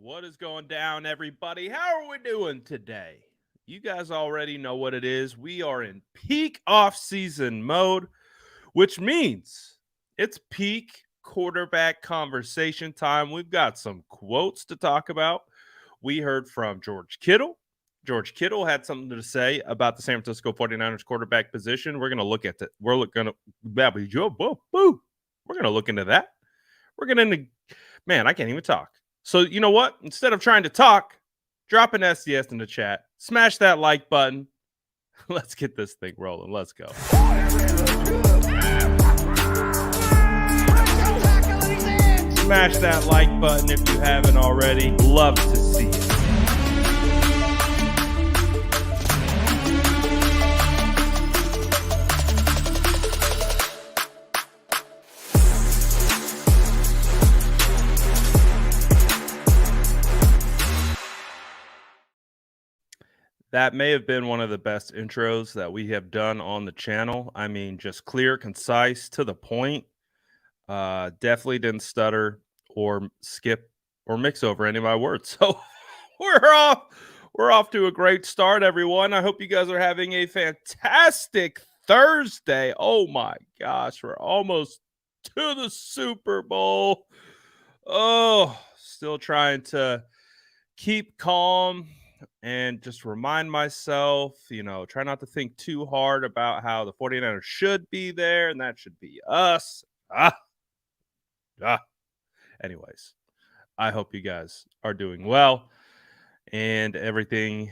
What is going down, everybody? How are we doing today? You guys already know what it is. We are in peak off-season mode, which means it's peak quarterback conversation time. We've got some quotes to talk about. We heard from George Kittle. George Kittle had something to say about the San Francisco 49ers quarterback position. We're going to look at that. We're going to look into that. We're going to, man, I can't even talk. So you know what? Instead of trying to talk, drop an SDS in the chat. Smash that like button. Let's get this thing rolling. Let's go. Smash that like button if you haven't already. Love to see it. That may have been one of the best intros that we have done on the channel. I mean, just clear, concise, to the point. Definitely didn't stutter or skip or mix over any of my words. So we're off to a great start, everyone. I hope you guys are having a fantastic Thursday. Oh my gosh, we're almost to the Super Bowl. Oh, still trying to keep calm and just remind myself, try not to think too hard about how the 49ers should be there and that should be us. Anyways, I hope you guys are doing well and everything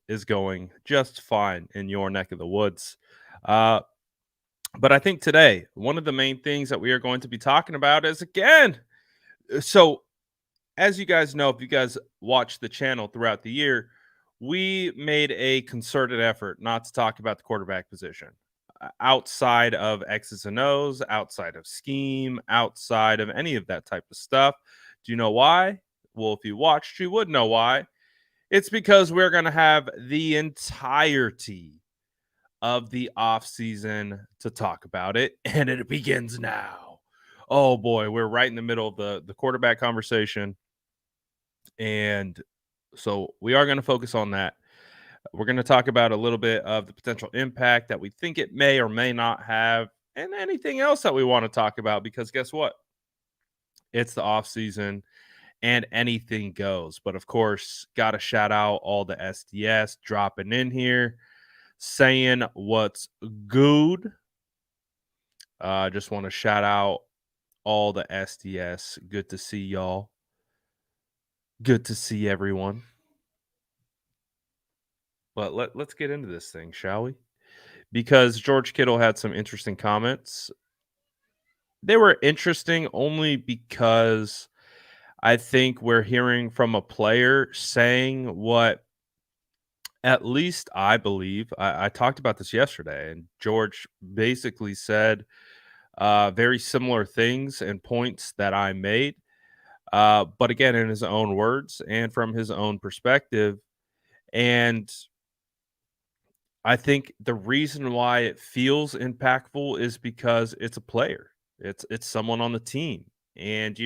is going just fine in your neck of the woods. But I think today, one of the main things that we are going to be talking about is, again, so as you guys know, if you guys watch the channel throughout the year, we made a concerted effort not to talk about the quarterback position outside of X's and O's, outside of scheme, outside of any of that type of stuff. Do you know why? Well, if you watched, you would know why. It's because we're going to have the entirety of the offseason to talk about it, and it begins now. Oh boy, we're right in the middle of the quarterback conversation. And so we are going to focus on that. We're going to talk about a little bit of the potential impact that we think it may or may not have, and anything else that we want to talk about, because guess what? It's the off season and anything goes. But of course, got to shout out all the SDS dropping in here, saying what's good. Just want to shout out all the SDS. Good to see y'all. Good to see everyone. But let's get into this thing, shall we? Because George Kittle had some interesting comments. They were interesting only because I think we're hearing from a player saying what at least I believe. I talked about this yesterday, and George basically said very similar things and points that I made. But again, in his own words and from his own perspective. And I think the reason why it feels impactful is because it's a player. It's someone on the team. And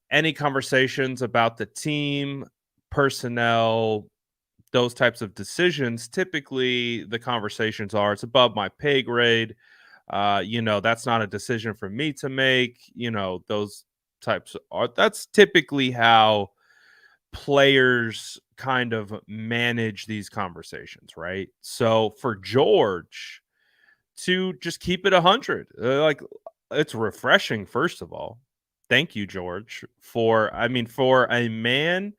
any conversations about the team, personnel, those types of decisions, typically the conversations are it's above my pay grade. That's not a decision for me to make. Those types are that's typically how players kind of manage these conversations, right? So for George to just keep it 100, it's refreshing. First of all, thank you, George, for a man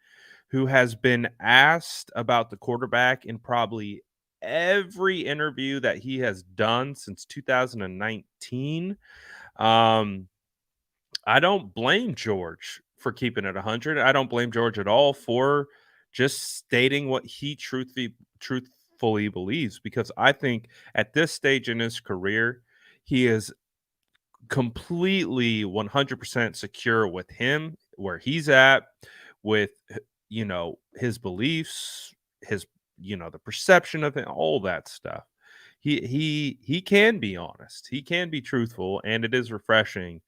who has been asked about the quarterback in probably every interview that he has done since 2019. I don't blame George for keeping it 100. I don't blame George at all for just stating what he truthfully believes, because I think at this stage in his career, he is completely 100% secure with him, where he's at, with his beliefs, his the perception of it, all that stuff. He can be honest, he can be truthful, and it is refreshing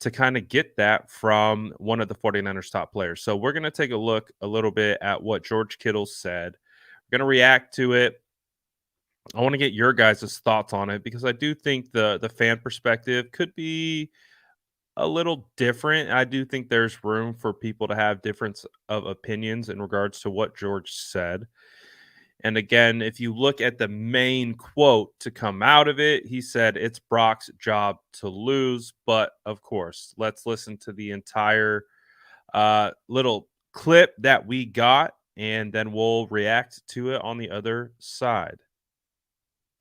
to kind of get that from one of the 49ers top players. So we're going to take a look a little bit at what George Kittle said. We're going to react to it. I want to get your guys' thoughts on it because I do think the fan perspective could be a little different. I do think there's room for people to have difference of opinions in regards to what George said. And again, if you look at the main quote to come out of it, he said it's Brock's job to lose. But of course, let's listen to the entire little clip that we got, and then we'll react to it on the other side.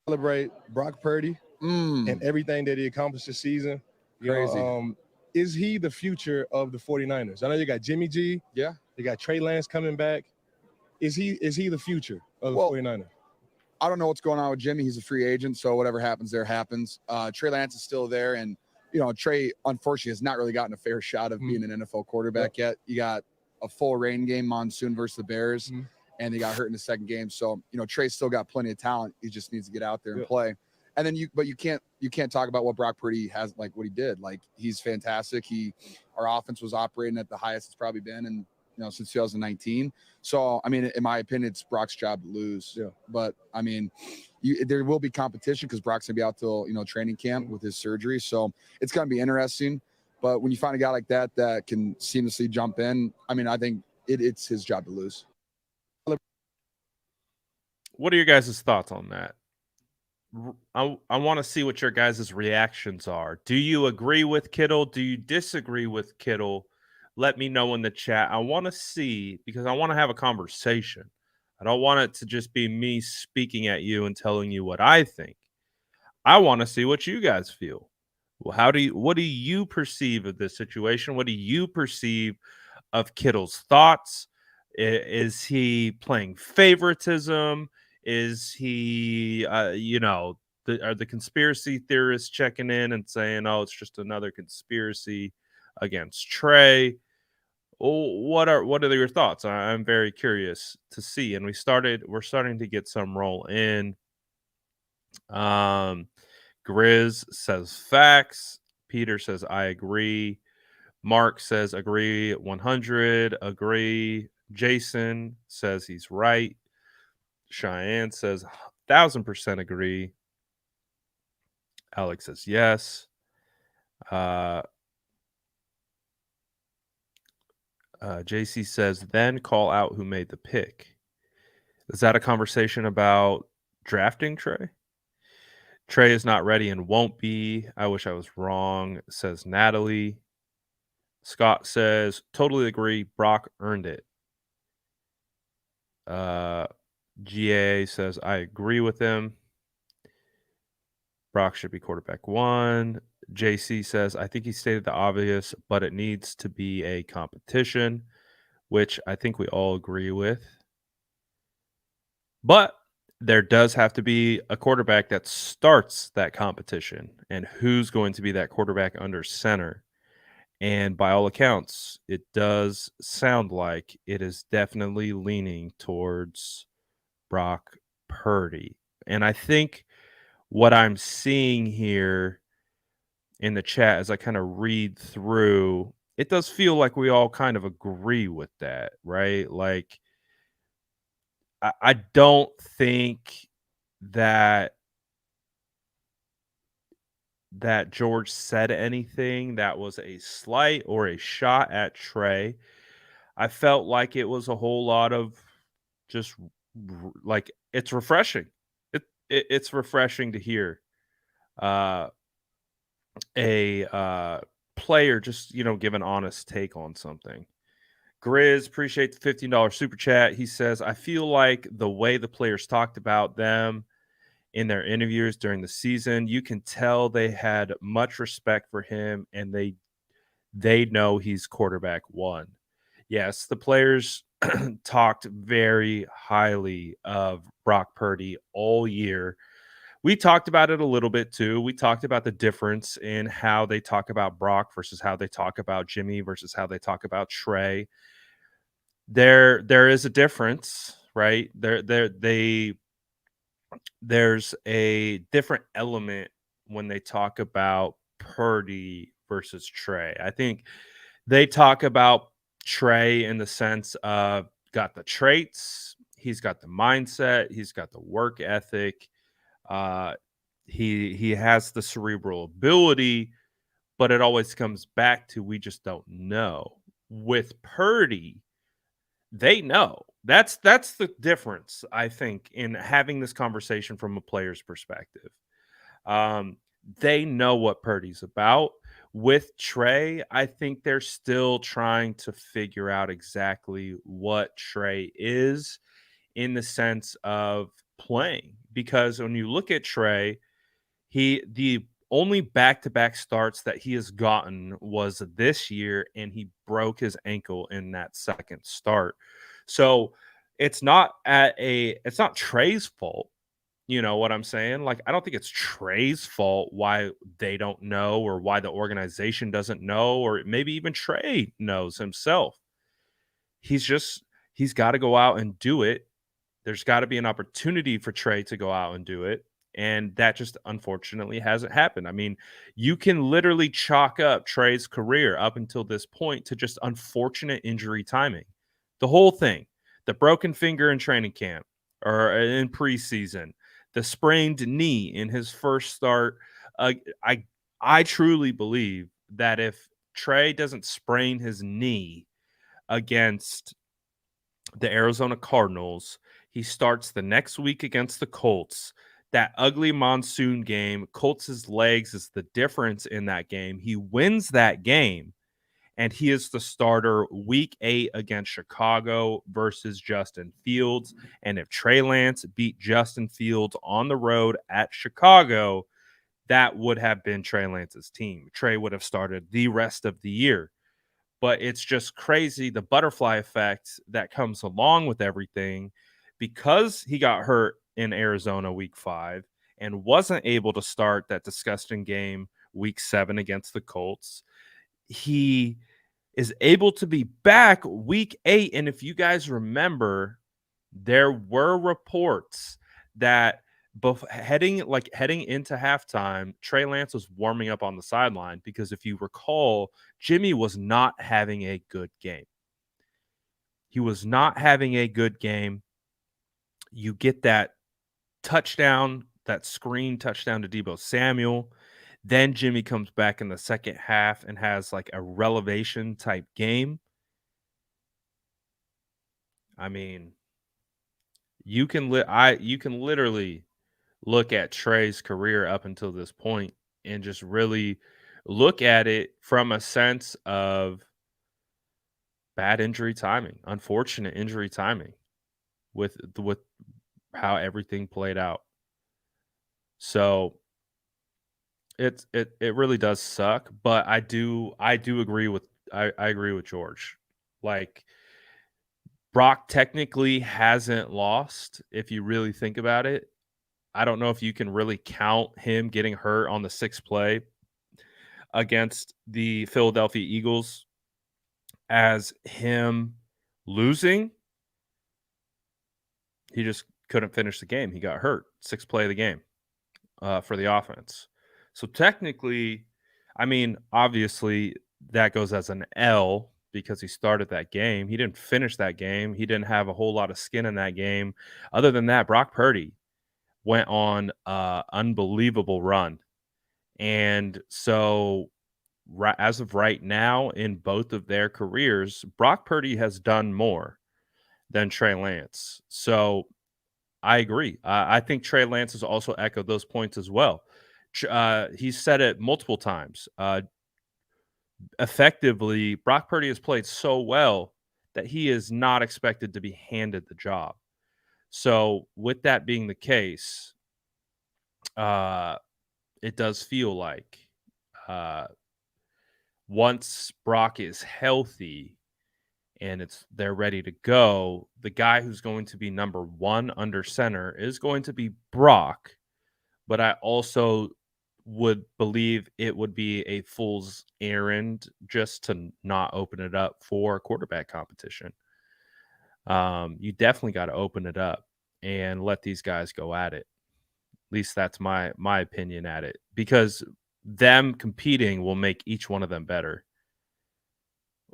Celebrate Brock Purdy and everything that he accomplished this season. Crazy. Is he the future of the 49ers? I know you got Jimmy G. Yeah. You got Trey Lance coming back. Is he the future of the 49ers? I don't know what's going on with Jimmy. He's a free agent, so whatever happens there happens. Trey Lance is still there, and Trey unfortunately has not really gotten a fair shot of being an NFL quarterback yet. You got a full rain game monsoon versus the Bears, and they got hurt in the second game. So Trey's still got plenty of talent. He just needs to get out there and play. And then you can't talk about what Brock Purdy has, like what he did. Like, he's fantastic. Our offense was operating at the highest it's probably been in since 2019. So I mean, in my opinion, it's Brock's job to lose. Yeah. But I mean, there will be competition because Brock's gonna be out till training camp with his surgery. So it's gonna be interesting. But when you find a guy like that can seamlessly jump in, I mean, I think it's his job to lose. What are your guys' thoughts on that? I want to see what your guys' reactions are. Do you agree with Kittle? Do you disagree with Kittle? Let me know in the chat. I want to see, because I want to have a conversation. I don't want it to just be me speaking at you and telling you what I think. I want to see what you guys feel. Well, what do you perceive of this situation? What do you perceive of Kittle's thoughts? Is he playing favoritism? Is he, are the conspiracy theorists checking in and saying, "Oh, it's just another conspiracy against Trey"? Oh, what are your thoughts? I'm very curious to see. And we're starting to get some roll in. Grizz says facts. Peter says I agree. Mark says agree 100. Agree. Jason says he's right. Cheyenne says 1,000% agree. Alex says yes. JC says then call out who made the pick. Is that a conversation about drafting Trey? Trey is not ready and won't be. I wish I was wrong, says Natalie. Scott says totally agree. Brock earned it. GA says I agree with him. Brock should be quarterback 1. JC says I think he stated the obvious, but it needs to be a competition, which I think we all agree with. But there does have to be a quarterback that starts that competition, and who's going to be that quarterback under center. And by all accounts, it does sound like it is definitely leaning towards Brock Purdy. And I think what I'm seeing here in the chat as I kind of read through, it does feel like we all kind of agree with that, right? Like, I don't think that George said anything that was a slight or a shot at Trey. I felt like it was a whole lot of just like, it's refreshing. It's refreshing to hear a player just give an honest take on something. Grizz, appreciate the $15 super chat. He says, I feel like the way the players talked about them in their interviews during the season, you can tell they had much respect for him and they know he's quarterback 1. Yes, the players talked very highly of Brock Purdy all year. We talked about it a little bit too. We talked about the difference in how they talk about Brock versus how they talk about Jimmy versus how they talk about Trey. There is a difference, right? There's a different element when they talk about Purdy versus Trey. I think they talk about Trey in the sense of got the traits, he's got the mindset, he's got the work ethic, uh, he has the cerebral ability, but it always comes back to we just don't know. With Purdy, they know. That's the difference, I think, in having this conversation from a player's perspective. Um, they know what Purdy's about. With Trey, I think they're still trying to figure out exactly what Trey is in the sense of playing. Because when you look at Trey, the only back-to-back starts that he has gotten was this year, and he broke his ankle in that second start. So it's not Trey's fault. You know what I'm saying? Like, I don't think it's Trey's fault why they don't know or why the organization doesn't know, or maybe even Trey knows himself. He's got to go out and do it. There's got to be an opportunity for Trey to go out and do it. And that just unfortunately hasn't happened. I mean, you can literally chalk up Trey's career up until this point to just unfortunate injury timing. The whole thing, the broken finger in training camp or in preseason, the sprained knee in his first start. I truly believe that if Trey doesn't sprain his knee against the Arizona Cardinals, he starts the next week against the Colts. That ugly monsoon game, Colts' legs is the difference in that game. He wins that game, and he is the starter week 8 against Chicago versus Justin Fields. And if Trey Lance beat Justin Fields on the road at Chicago, that would have been Trey Lance's team. Trey would have started the rest of the year. But it's just crazy the butterfly effect that comes along with everything because he got hurt in Arizona week 5 and wasn't able to start that disgusting game week 7 against the Colts. He is able to be back week 8. And if you guys remember, there were reports that heading into halftime, Trey Lance was warming up on the sideline because if you recall, Jimmy was not having a good game. He was not having a good game. You get that touchdown, that screen touchdown to Deebo Samuel. Then Jimmy comes back in the second half and has like a revelation type game. I mean, you can literally look at Trey's career up until this point and just really look at it from a sense of bad injury timing, unfortunate injury timing with how everything played out. So it really does suck, but I do agree with I agree with George. Like, Brock technically hasn't lost if you really think about it. I don't know if you can really count him getting hurt on the 6th play against the Philadelphia Eagles as him losing. He just couldn't finish the game. He got hurt. 6th play of the game for the offense. So technically, I mean, obviously that goes as an L because he started that game. He didn't finish that game. He didn't have a whole lot of skin in that game. Other than that, Brock Purdy went on an unbelievable run. And so as of right now, in both of their careers, Brock Purdy has done more than Trey Lance. So I agree. I think Trey Lance has also echoed those points as well. He's said it multiple times. Effectively, Brock Purdy has played so well that he is not expected to be handed the job. So with that being the case, it does feel like once Brock is healthy and they're ready to go, the guy who's going to be number 1 under center is going to be Brock. But I also would believe it would be a fool's errand just to not open it up for quarterback competition. You definitely got to open it up and let these guys go at it. At least that's my opinion at it, because them competing will make each one of them better.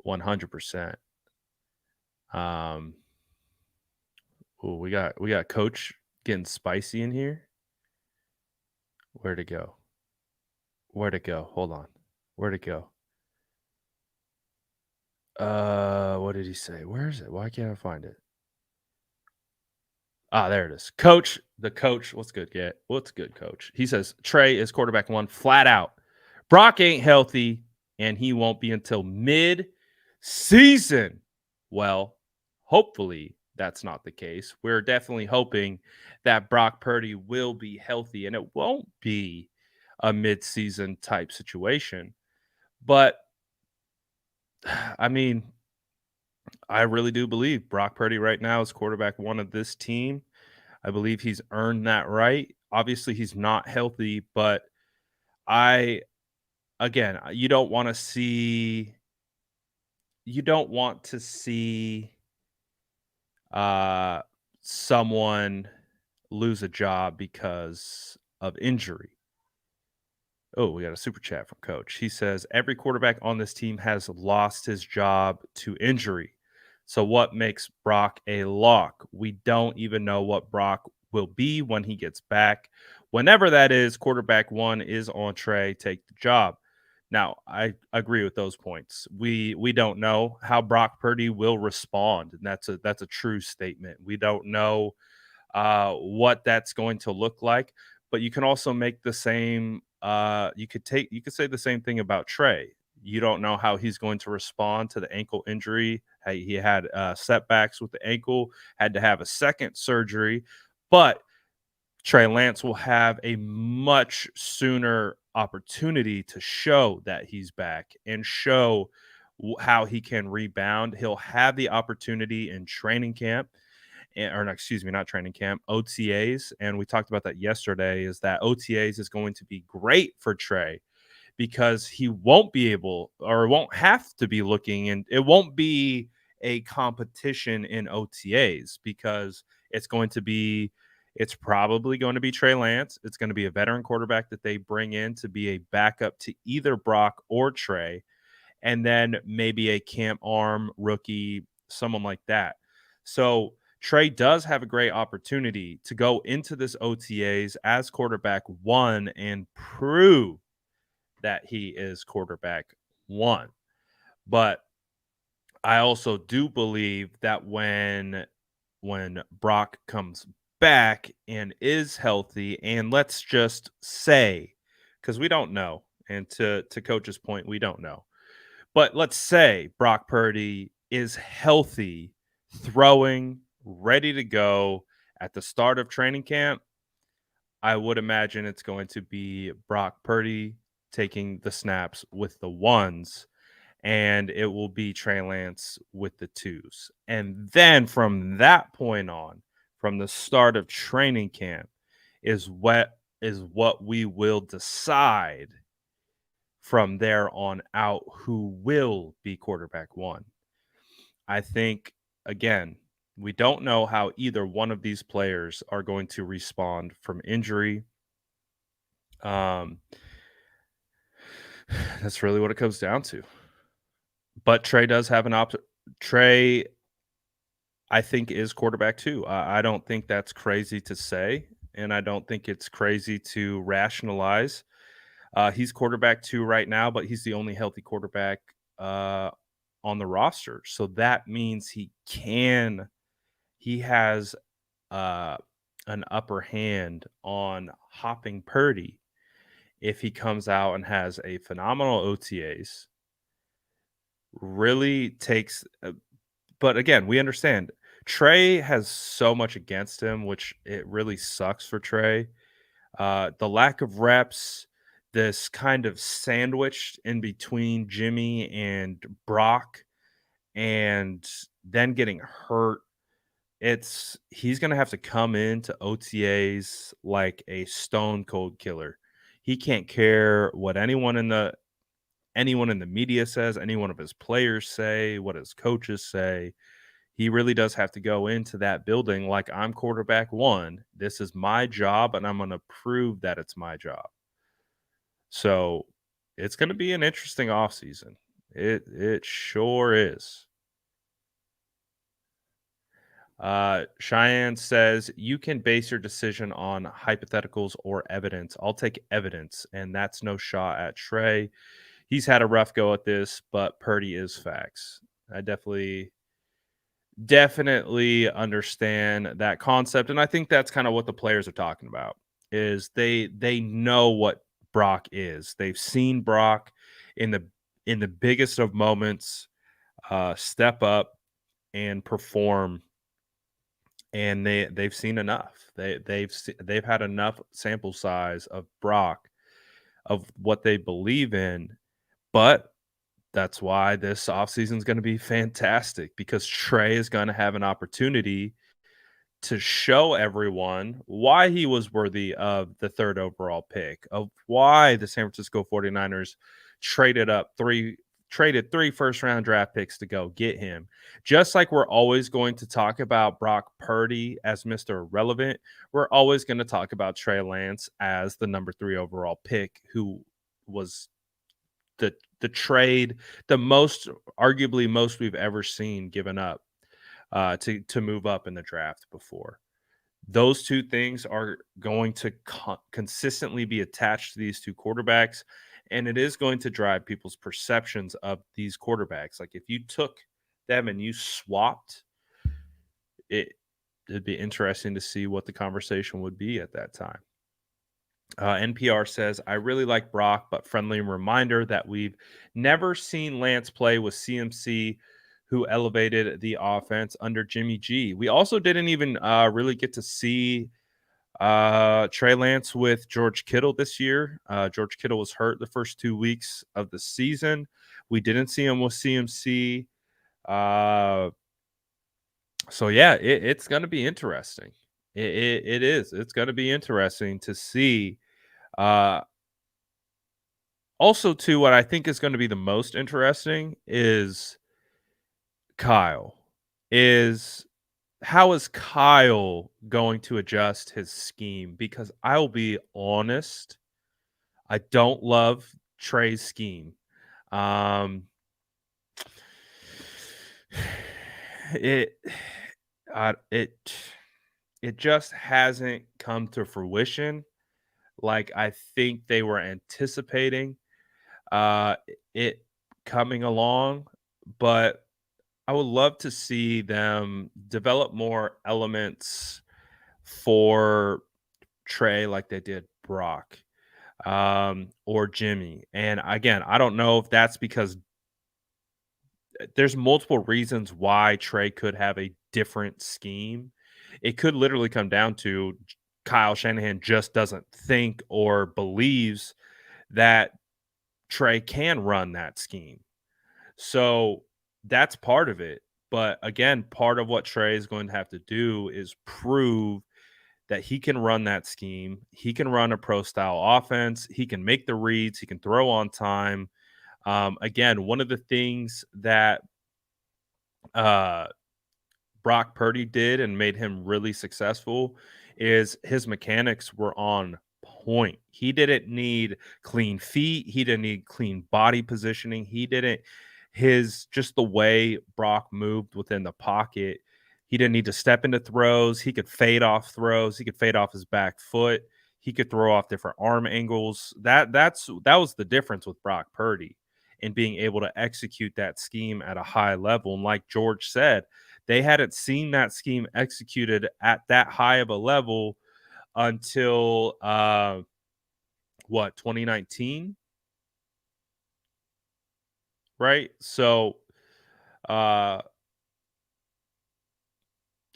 100%. We got Coach getting spicy in here. Where'd it go? Hold on. Where'd it go? What did he say? Where is it? Why can't I find it? There it is. Coach, the coach. What's good, What's good, Coach? He says Trey is quarterback 1 flat out. Brock ain't healthy, and he won't be until mid-season. Well, hopefully that's not the case. We're definitely hoping that Brock Purdy will be healthy, and it won't be a mid-season type situation. But, I mean, I really do believe Brock Purdy right now is quarterback 1 of this team. I believe he's earned that right. Obviously, he's not healthy, but you don't want to see someone lose a job because of injury. Oh, we got a super chat from Coach. He says every quarterback on this team has lost his job to injury. So what makes Brock a lock? We don't even know what Brock will be when he gets back. Whenever that is, quarterback 1 is on Trey. Take the job. Now, I agree with those points. We don't know how Brock Purdy will respond, and that's a true statement. We don't know what that's going to look like, but you can also make the same. You could say the same thing about Trey. You don't know how he's going to respond to the ankle injury. He had setbacks with the ankle, had to have a second surgery, but Trey Lance will have a much sooner opportunity to show that he's back and show how he can rebound. He'll have the opportunity in training camp, not training camp, OTAs. And we talked about that yesterday, is that OTAs is going to be great for Trey because he won't be able or won't have to be looking, and it won't be a competition in OTAs because it's probably going to be Trey Lance. It's going to be a veteran quarterback that they bring in to be a backup to either Brock or Trey, and then maybe a camp arm rookie, someone like that. So Trey does have a great opportunity to go into this OTAs as quarterback 1 and prove that he is quarterback 1. But I also do believe that when Brock comes back and is healthy, and let's just say, because we don't know, and to Coach's point, we don't know, but let's say Brock Purdy is healthy, throwing, ready to go at the start of training camp, I would imagine it's going to be Brock Purdy taking the snaps with the 1s, and it will be Trey Lance with the 2s. And then from that point on, from the start of training camp, is what we will decide from there on out who will be quarterback 1. I think, again, we don't know how either one of these players are going to respond from injury. That's really what it comes down to. But Trey does have an option. Trey, I think, is quarterback 2. I don't think that's crazy to say, and I don't think it's crazy to rationalize. He's quarterback 2 right now, but he's the only healthy quarterback on the roster. So that means he has an upper hand on hopping Purdy if he comes out and has a phenomenal OTAs, really takes but again, we understand Trey has so much against him, which it really sucks for Trey. The lack of reps, this kind of sandwiched in between Jimmy and Brock, and then getting hurt. He's going to have to come into OTAs like a stone cold killer. He can't care what anyone in the media says, any one of his players say, what his coaches say. He really does have to go into that building like, I'm quarterback 1. This is my job, and I'm going to prove that it's my job. So it's going to be an interesting offseason. It sure is. Cheyenne says, you can base your decision on hypotheticals or evidence. I'll take evidence, and that's no shot at Trey. He's had a rough go at this, but Purdy is facts. I definitely understand that concept, and I think that's kind of what the players are talking about. Is they know what Brock is. They've seen Brock in the biggest of moments step up and perform, and they've seen enough. They've had enough sample size of Brock, of what they believe in. But that's why this offseason is going to be fantastic, because Trey is going to have an opportunity to show everyone why he was worthy of the 3rd overall pick, of why the San Francisco 49ers traded 3 first-round draft picks to go get him. Just like we're always going to talk about Brock Purdy as Mr. Relevant, we're always going to talk about Trey Lance as the number 3 overall pick, who was the trade, arguably most we've ever seen given up to move up in the draft before. Those two things are going to consistently be attached to these two quarterbacks, and it is going to drive people's perceptions of these quarterbacks. Like, if you took them and you swapped, it'd be interesting to see what the conversation would be at that time. NPR says, I really like Brock, but friendly reminder that we've never seen Lance play with CMC, who elevated the offense under Jimmy G. We also didn't even really get to see Trey Lance with George Kittle this year. George Kittle was hurt the first 2 weeks of the season. We didn't see him with CMC. So, yeah, it's going to be interesting. It is. It's going to be interesting to see. Also, too, what I think is going to be the most interesting is Kyle. How is Kyle going to adjust his scheme? Because I'll be honest, I don't love Trey's scheme. It just hasn't come to fruition like I think they were anticipating it coming along, but I would love to see them develop more elements for Trey like they did Brock or Jimmy. And again, I don't know if that's because there's multiple reasons why Trey could have a different scheme. It could literally come down to Kyle Shanahan just doesn't think or believes that Trey can run that scheme. So that's part of it. But again, part of what Trey is going to have to do is prove that he can run that scheme. He can run a pro style offense. He can make the reads. He can throw on time. Again, one of the things that Brock Purdy did and made him really successful is his mechanics were on point. He didn't need clean feet. He didn't need clean body positioning. He didn't just the way Brock moved within the pocket. He didn't need to step into throws. He could fade off throws. He could fade off his back foot. He could throw off different arm angles. That was the difference with Brock Purdy and being able to execute that scheme at a high level. And like George said, they hadn't seen that scheme executed at that high of a level until 2019, right? So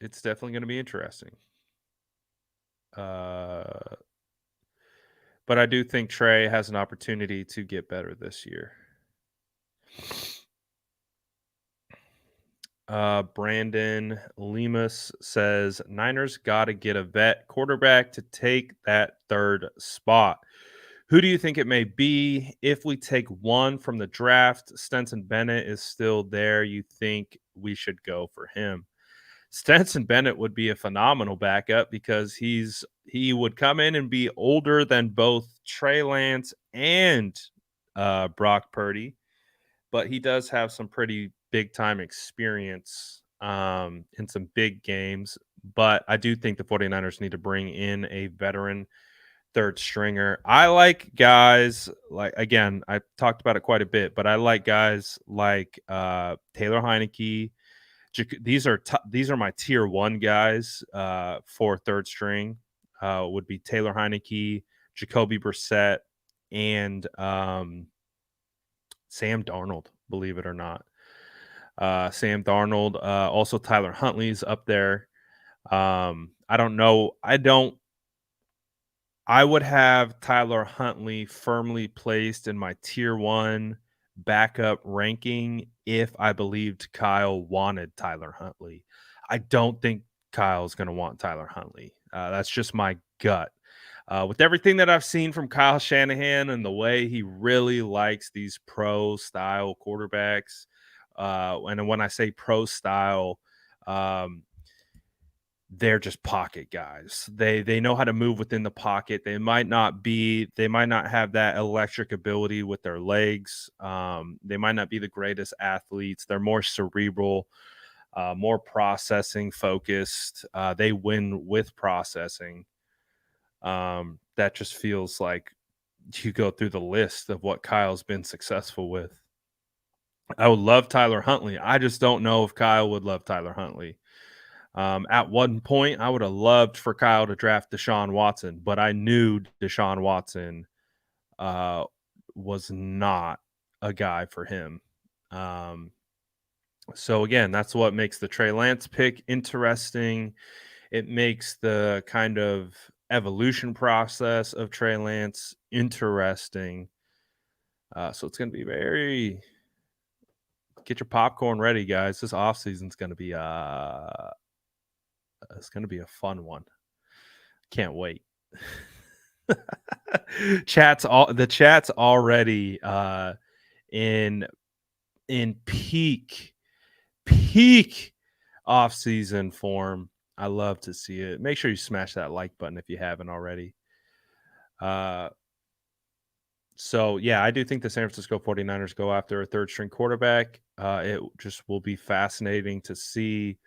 it's definitely going to be interesting. But I do think Trey has an opportunity to get better this year. Brandon Lemus says Niners got to get a vet quarterback to take that 3rd spot. Who do you think it may be? If we take one from the draft, Stetson Bennett is still there. You think we should go for him? Stetson Bennett would be a phenomenal backup because he would come in and be older than both Trey Lance and Brock Purdy, but he does have some pretty big time experience in some big games. But I do think the 49ers need to bring in a veteran third stringer. I like guys like, again, I talked about it quite a bit, but I like guys like Taylor Heineke. These are my tier 1 guys for third string. Would be Taylor Heineke, Jacoby Brissett, and Sam Darnold, believe it or not. Sam Darnold, also Tyler Huntley's up there. I don't know. I would have Tyler Huntley firmly placed in my tier 1 backup ranking if I believed Kyle wanted Tyler Huntley. I don't think Kyle's going to want Tyler Huntley. That's just my gut. With everything that I've seen from Kyle Shanahan and the way he really likes these pro style quarterbacks, and when I say pro style, they're just pocket guys. They know how to move within the pocket. They might not have that electric ability with their legs. They might not be the greatest athletes. They're more cerebral, more processing focused. They win with processing. That just feels like you go through the list of what Kyle's been successful with. I would love Tyler Huntley. I just don't know if Kyle would love Tyler Huntley. At one point, I would have loved for Kyle to draft Deshaun Watson, but I knew Deshaun Watson was not a guy for him. So again, that's what makes the Trey Lance pick interesting. It makes the kind of evolution process of Trey Lance interesting. So it's going to be get your popcorn ready, guys. This offseason is going to be it's going to be a fun one. Can't wait. The chat's already in peak off-season form. I love to see it. Make sure you smash that like button if you haven't already. So yeah, I do think the San Francisco 49ers go after a third string quarterback. It just will be fascinating to see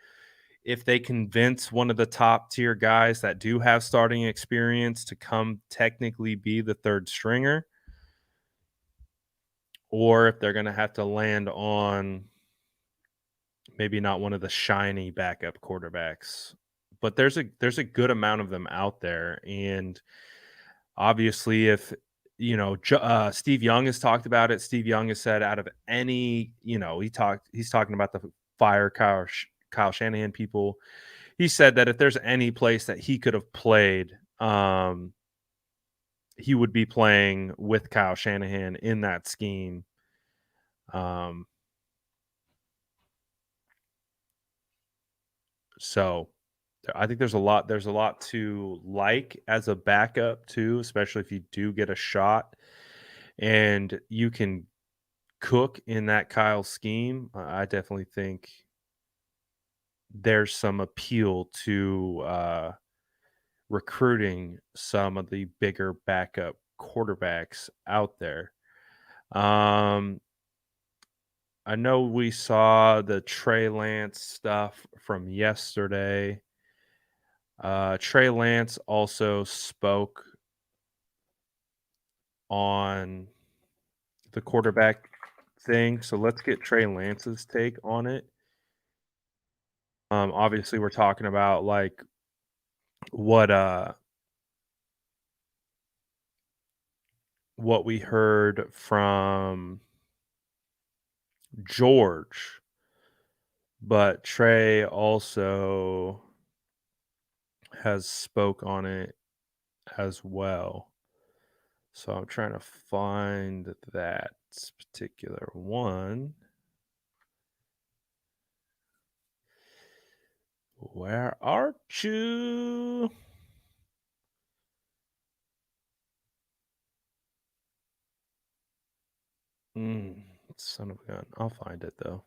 if they convince one of the top tier guys that do have starting experience to come technically be the third stringer, or if they're going to have to land on maybe not one of the shiny backup quarterbacks. But there's a good amount of them out there, and obviously, if Steve Young has talked about it. Steve Young has said out of any, he's talking about the fire Kyle Shanahan people. He said that if there's any place that he could have played, he would be playing with Kyle Shanahan in that scheme. So I think there's a lot to like as a backup too, especially if you do get a shot and you can cook in that Kyle scheme. I definitely think there's some appeal to recruiting some of the bigger backup quarterbacks out there. I know we saw the Trey Lance stuff from yesterday. Trey Lance also spoke on the quarterback thing. So let's get Trey Lance's take on it. Obviously we're talking about like what we heard from George, but Trey also has spoke on it as well. So I'm trying to find that particular one. Where are you? Son of a gun. I'll find it though.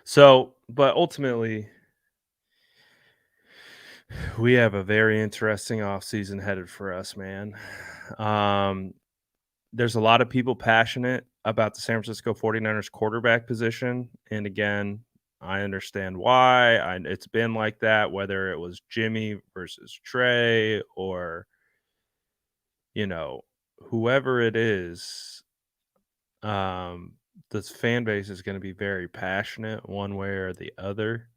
So, but ultimately, We have a very interesting offseason headed for us, man. There's a lot of people passionate about the San Francisco 49ers quarterback position. And again, I understand why. It's been like that, whether it was Jimmy versus Trey or, whoever it is. This fan base is going to be very passionate one way or the other.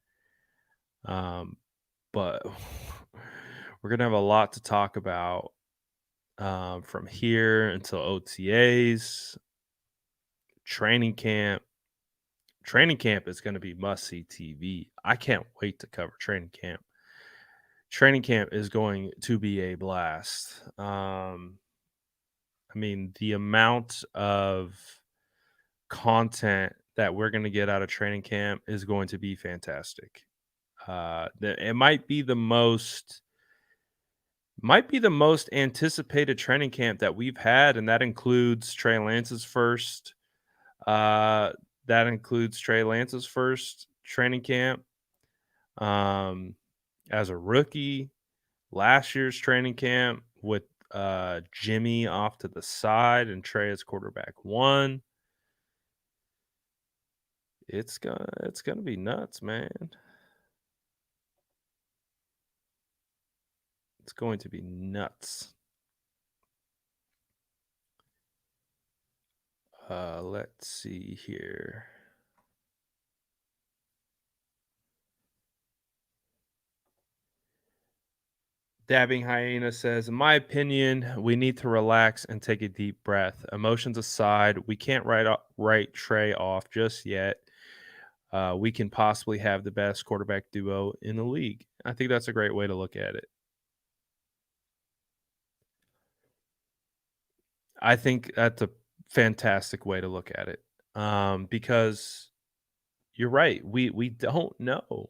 But we're going to have a lot to talk about from here until OTAs, training camp. Training camp is going to be must-see TV. I can't wait to cover training camp. Training camp is going to be a blast. I mean, the amount of content that we're going to get out of training camp is going to be fantastic. It might be the most anticipated training camp that we've had, and that includes Trey Lance's first training camp as a rookie, last year's training camp with Jimmy off to the side and Trey as quarterback one. It's gonna be nuts, man. It's going to be nuts. Let's see here. Dabbing Hyena says, in my opinion, we need to relax and take a deep breath. Emotions aside, we can't write Trey off just yet. We can possibly have the best quarterback duo in the league. I think that's a great way to look at it. I think that's a fantastic way to look at it, because you're right. We don't know.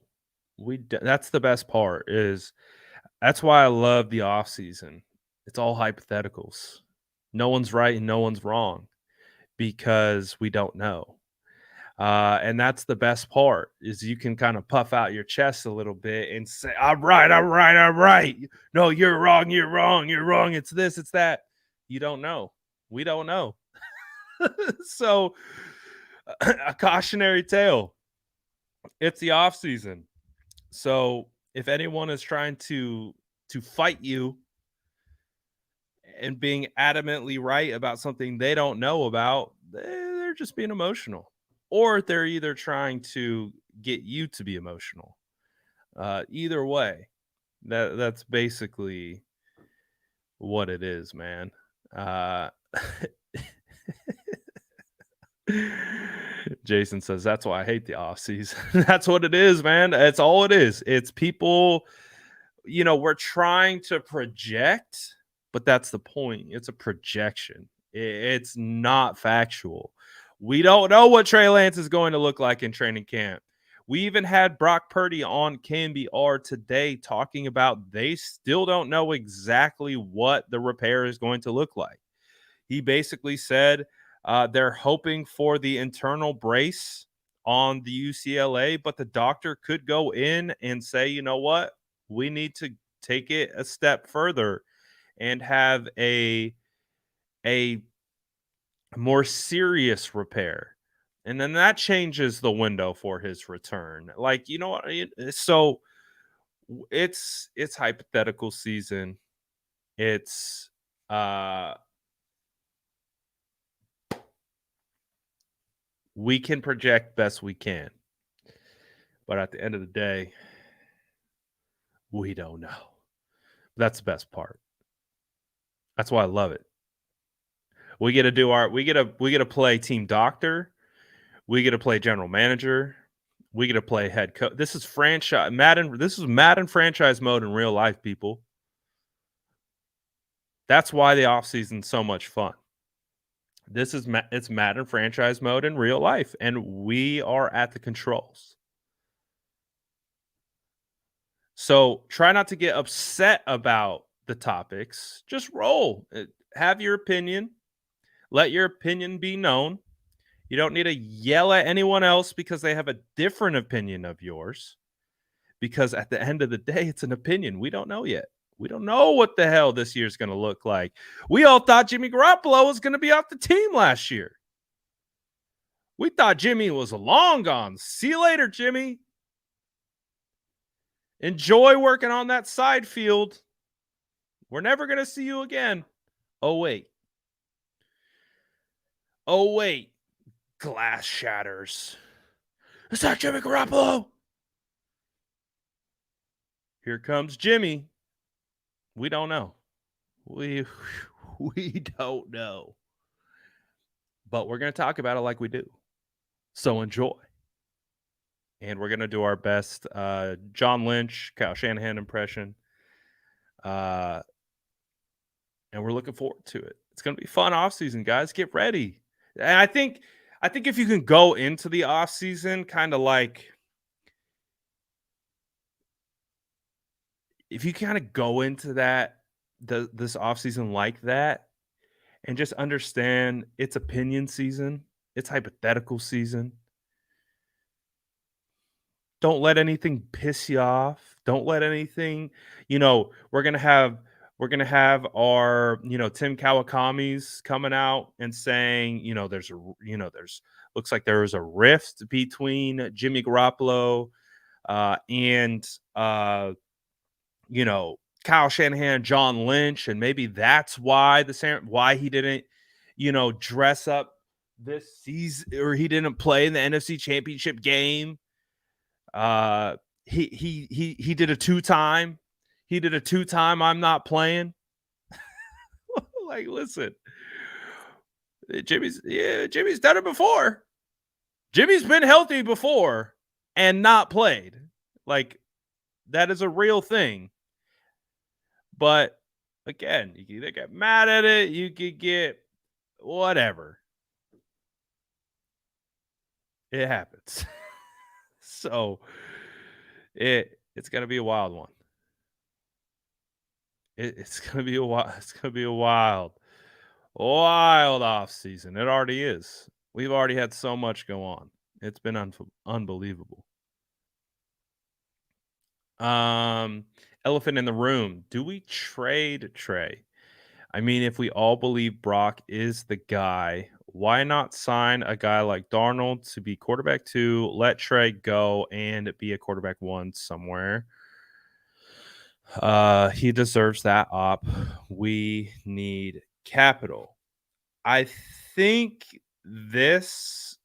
That's the best part. That's why I love the offseason. It's all hypotheticals. No one's right and no one's wrong because we don't know. And that's the best part is you can kind of puff out your chest a little bit and say, I'm right. No, you're wrong. It's this, it's that. You don't know. We don't know. So a cautionary tale. It's the off season. So if anyone is trying to fight you and being adamantly right about something they don't know about, they're just being emotional. Or they're either trying to get you to be emotional. Either way, that's basically what it is, man. Jason says, that's why I hate the offseason. That's what it is, man. That's all it is. It's people, we're trying to project, but that's the point. It's a projection. It's not factual. We don't know what Trey Lance is going to look like in training camp. We even had Brock Purdy on KMBR today talking about they still don't know exactly what the repair is going to look like. He basically said they're hoping for the internal brace on the UCLA, but the doctor could go in and say, you know what? We need to take it a step further and have a more serious repair. And then that changes the window for his return. Like, you know what? So it's hypothetical season. It's we can project best we can. But at the end of the day, we don't know. That's the best part. That's why I love it. We get to play team doctor. We get to play general manager. We get to play head coach. This is franchise Madden. This is Madden franchise mode in real life, people. That's why the offseason's so much fun. It's Madden franchise mode in real life, and we are at the controls. So try not to get upset about the topics. Just roll. Have your opinion. Let your opinion be known. You don't need to yell at anyone else because they have a different opinion of yours. because at the end of the day, it's an opinion. We don't know yet. We don't know what the hell this year's going to look like. We all thought Jimmy Garoppolo was going to be off the team last year. We thought Jimmy was long gone. See you later, Jimmy. Enjoy working on that side field. We're never going to see you again. Oh, wait. Oh, wait. Glass shatters. Is that Jimmy Garoppolo? Here comes Jimmy. We don't know. We don't know. But we're going to talk about it like we do. So enjoy. And we're going to do our best John Lynch, Kyle Shanahan impression. And we're looking forward to it. It's going to be fun offseason, guys. Get ready. And I think if you can go into the offseason kind of like, if you kind of go into this offseason like that and just understand it's opinion season, it's hypothetical season. Don't let anything piss you off. Don't let anything, we're going to have our, Tim Kawakami's coming out and saying, looks like there was a rift between Jimmy Garoppolo and Kyle Shanahan, John Lynch, and maybe that's why he didn't, dress up this season, or he didn't play in the NFC Championship game. He did a two-time. He did a two-time. I'm not playing. Like, listen, Jimmy's done it before. Jimmy's been healthy before and not played. Like, that is a real thing. But again, you can either get mad at it, you could get whatever. It happens. So it's gonna be a wild one. It's gonna be a wild off season. It already is. We've already had so much go on. It's been unbelievable. Elephant in the room. Do we trade Trey? I mean, if we all believe Brock is the guy, why not sign a guy like Darnold to be quarterback 2, let Trey go and be a quarterback 1 somewhere? He deserves that op. We need capital. I think this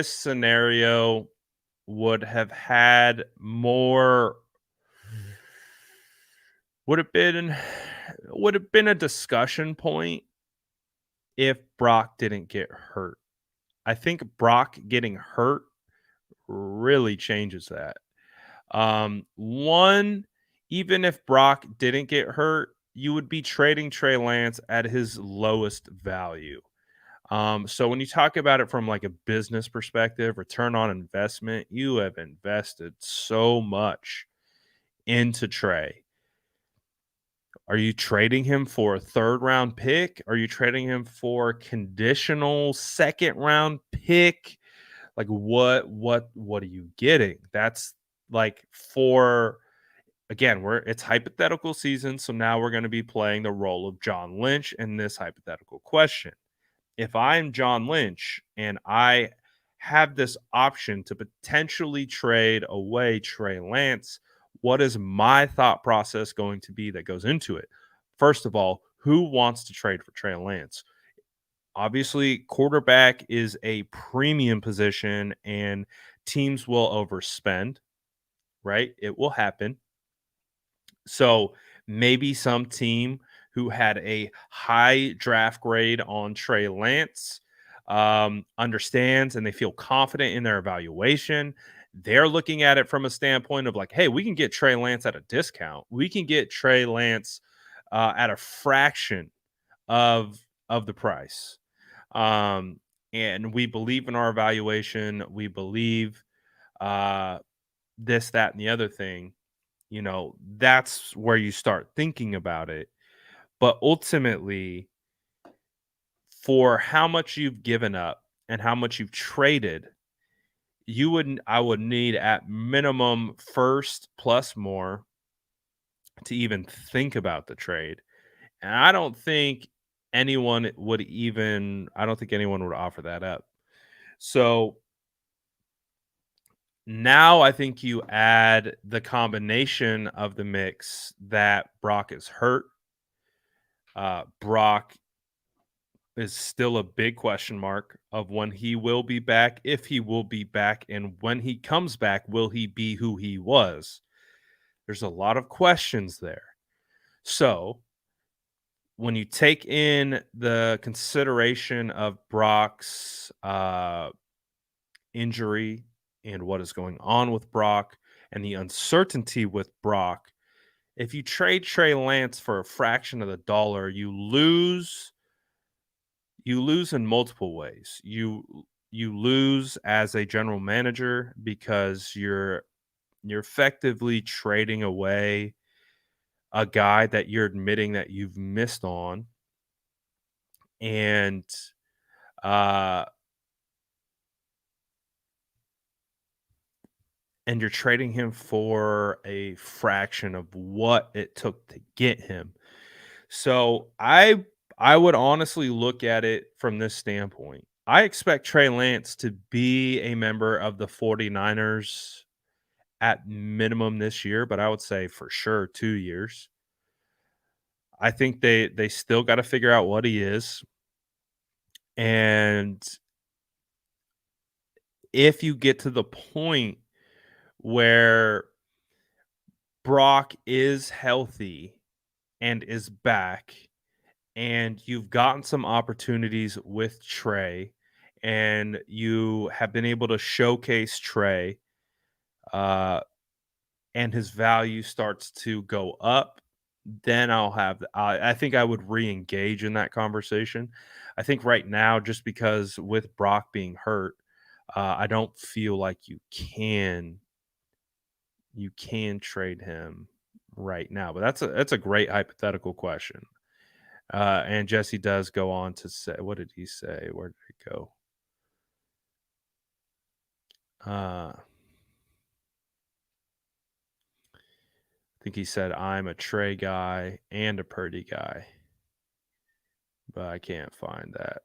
scenario would have had more, would have been a discussion point if Brock didn't get hurt. I think Brock getting hurt really changes that. One, even if Brock didn't get hurt, you would be trading Trey Lance at his lowest value. So when you talk about it from like a business perspective, return on investment, you have invested so much into Trey. Are you trading him for a 3rd round pick? Are you trading him for a conditional 2nd round pick? Like what are you getting? That's like it's hypothetical season. So now we're going to be playing the role of John Lynch in this hypothetical question. If I'm John Lynch and I have this option to potentially trade away Trey Lance, what is my thought process going to be that goes into it? First of all, who wants to trade for Trey Lance? Obviously, quarterback is a premium position and teams will overspend, right? It will happen. So maybe some team who had a high draft grade on Trey Lance understands and they feel confident in their evaluation. They're looking at it from a standpoint of like, hey, we can get Trey Lance at a discount. We can get Trey Lance at a fraction of the price. And we believe in our evaluation. We believe this, that, and the other thing. That's where you start thinking about it. But ultimately, for how much you've given up and how much you've traded, I would need at minimum first plus more to even think about the trade. And I don't think anyone would offer that up. So now I think you add the combination of the mix that Brock is hurt. Brock is still a big question mark of when he will be back, if he will be back, and when he comes back, will he be who he was? There's a lot of questions there. So when you take in the consideration of Brock's injury and what is going on with Brock and the uncertainty with Brock, if you trade Trey Lance for a fraction of the dollar, you lose in multiple ways. You lose as a general manager because you're effectively trading away a guy that you're admitting that you've missed on, and you're trading him for a fraction of what it took to get him. So I would honestly look at it from this standpoint. I expect Trey Lance to be a member of the 49ers at minimum this year, but I would say for sure 2 years. I think they still got to figure out what he is. And if you get to the point where Brock is healthy and is back, and you've gotten some opportunities with Trey, and you have been able to showcase Trey, and his value starts to go up, then I think I would re-engage in that conversation. I think right now, just because with Brock being hurt, I don't feel like you can trade him right now. But that's a great hypothetical question. And Jesse does go on to say, what did he say? Where did it go? I think he said, I'm a Trey guy and a Purdy guy. But I can't find that.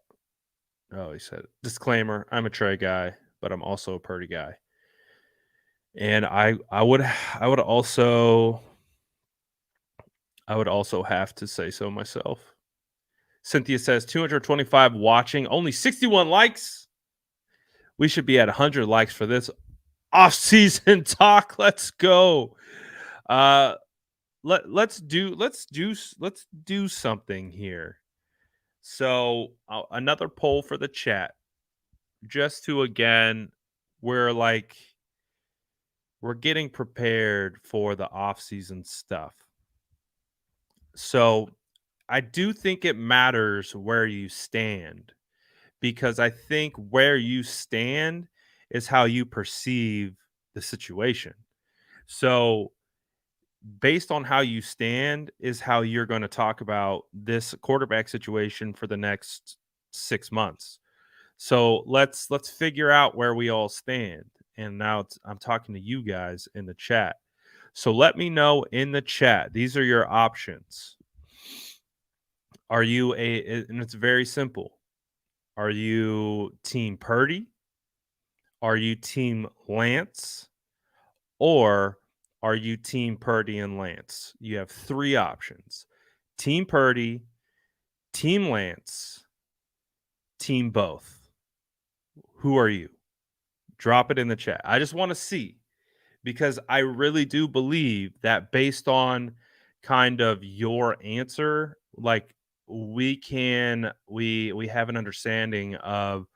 Oh, he said, disclaimer, I'm a Trey guy, but I'm also a Purdy guy. And I would also have to say so myself. Cynthia says 225 watching, only 61 likes. We should be at 100 likes for this off-season talk. Let's go. Let's do something here. So another poll for the chat, just to again, we're getting prepared for the off-season stuff. So I do think it matters where you stand, because I think where you stand is how you perceive the situation. So based on how you stand is how you're going to talk about this quarterback situation for the next 6 months. So let's figure out where we all stand. And now I'm talking to you guys in the chat. So let me know in the chat. These are your options. Are you and it's very simple. Are you team Purdy? Are you team Lance? Or are you team Purdy and Lance? You have 3 options. Team Purdy, team Lance, team both. Who are you? Drop it in the chat. I just want to see, because I really do believe that based on kind of your answer, like we have an understanding of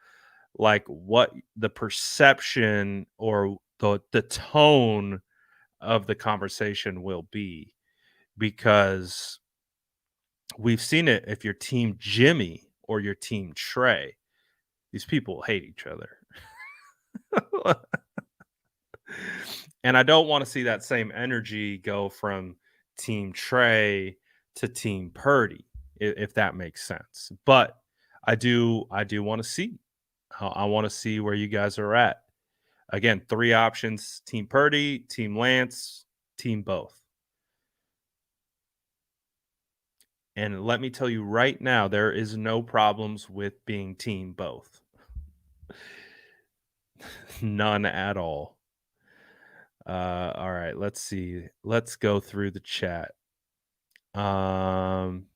like what the perception or the tone of the conversation will be, because we've seen it. If you're team Jimmy or your team Trey, these people hate each other. And I don't want to see that same energy go from team Trey to team Purdy, if that makes sense. But I do want to see. I want to see where you guys are at. Again, 3 options: Team Purdy, Team Lance, Team both. And let me tell you right now, there is no problems with being Team both. None at all. All right, let's see. Let's go through the chat. I'm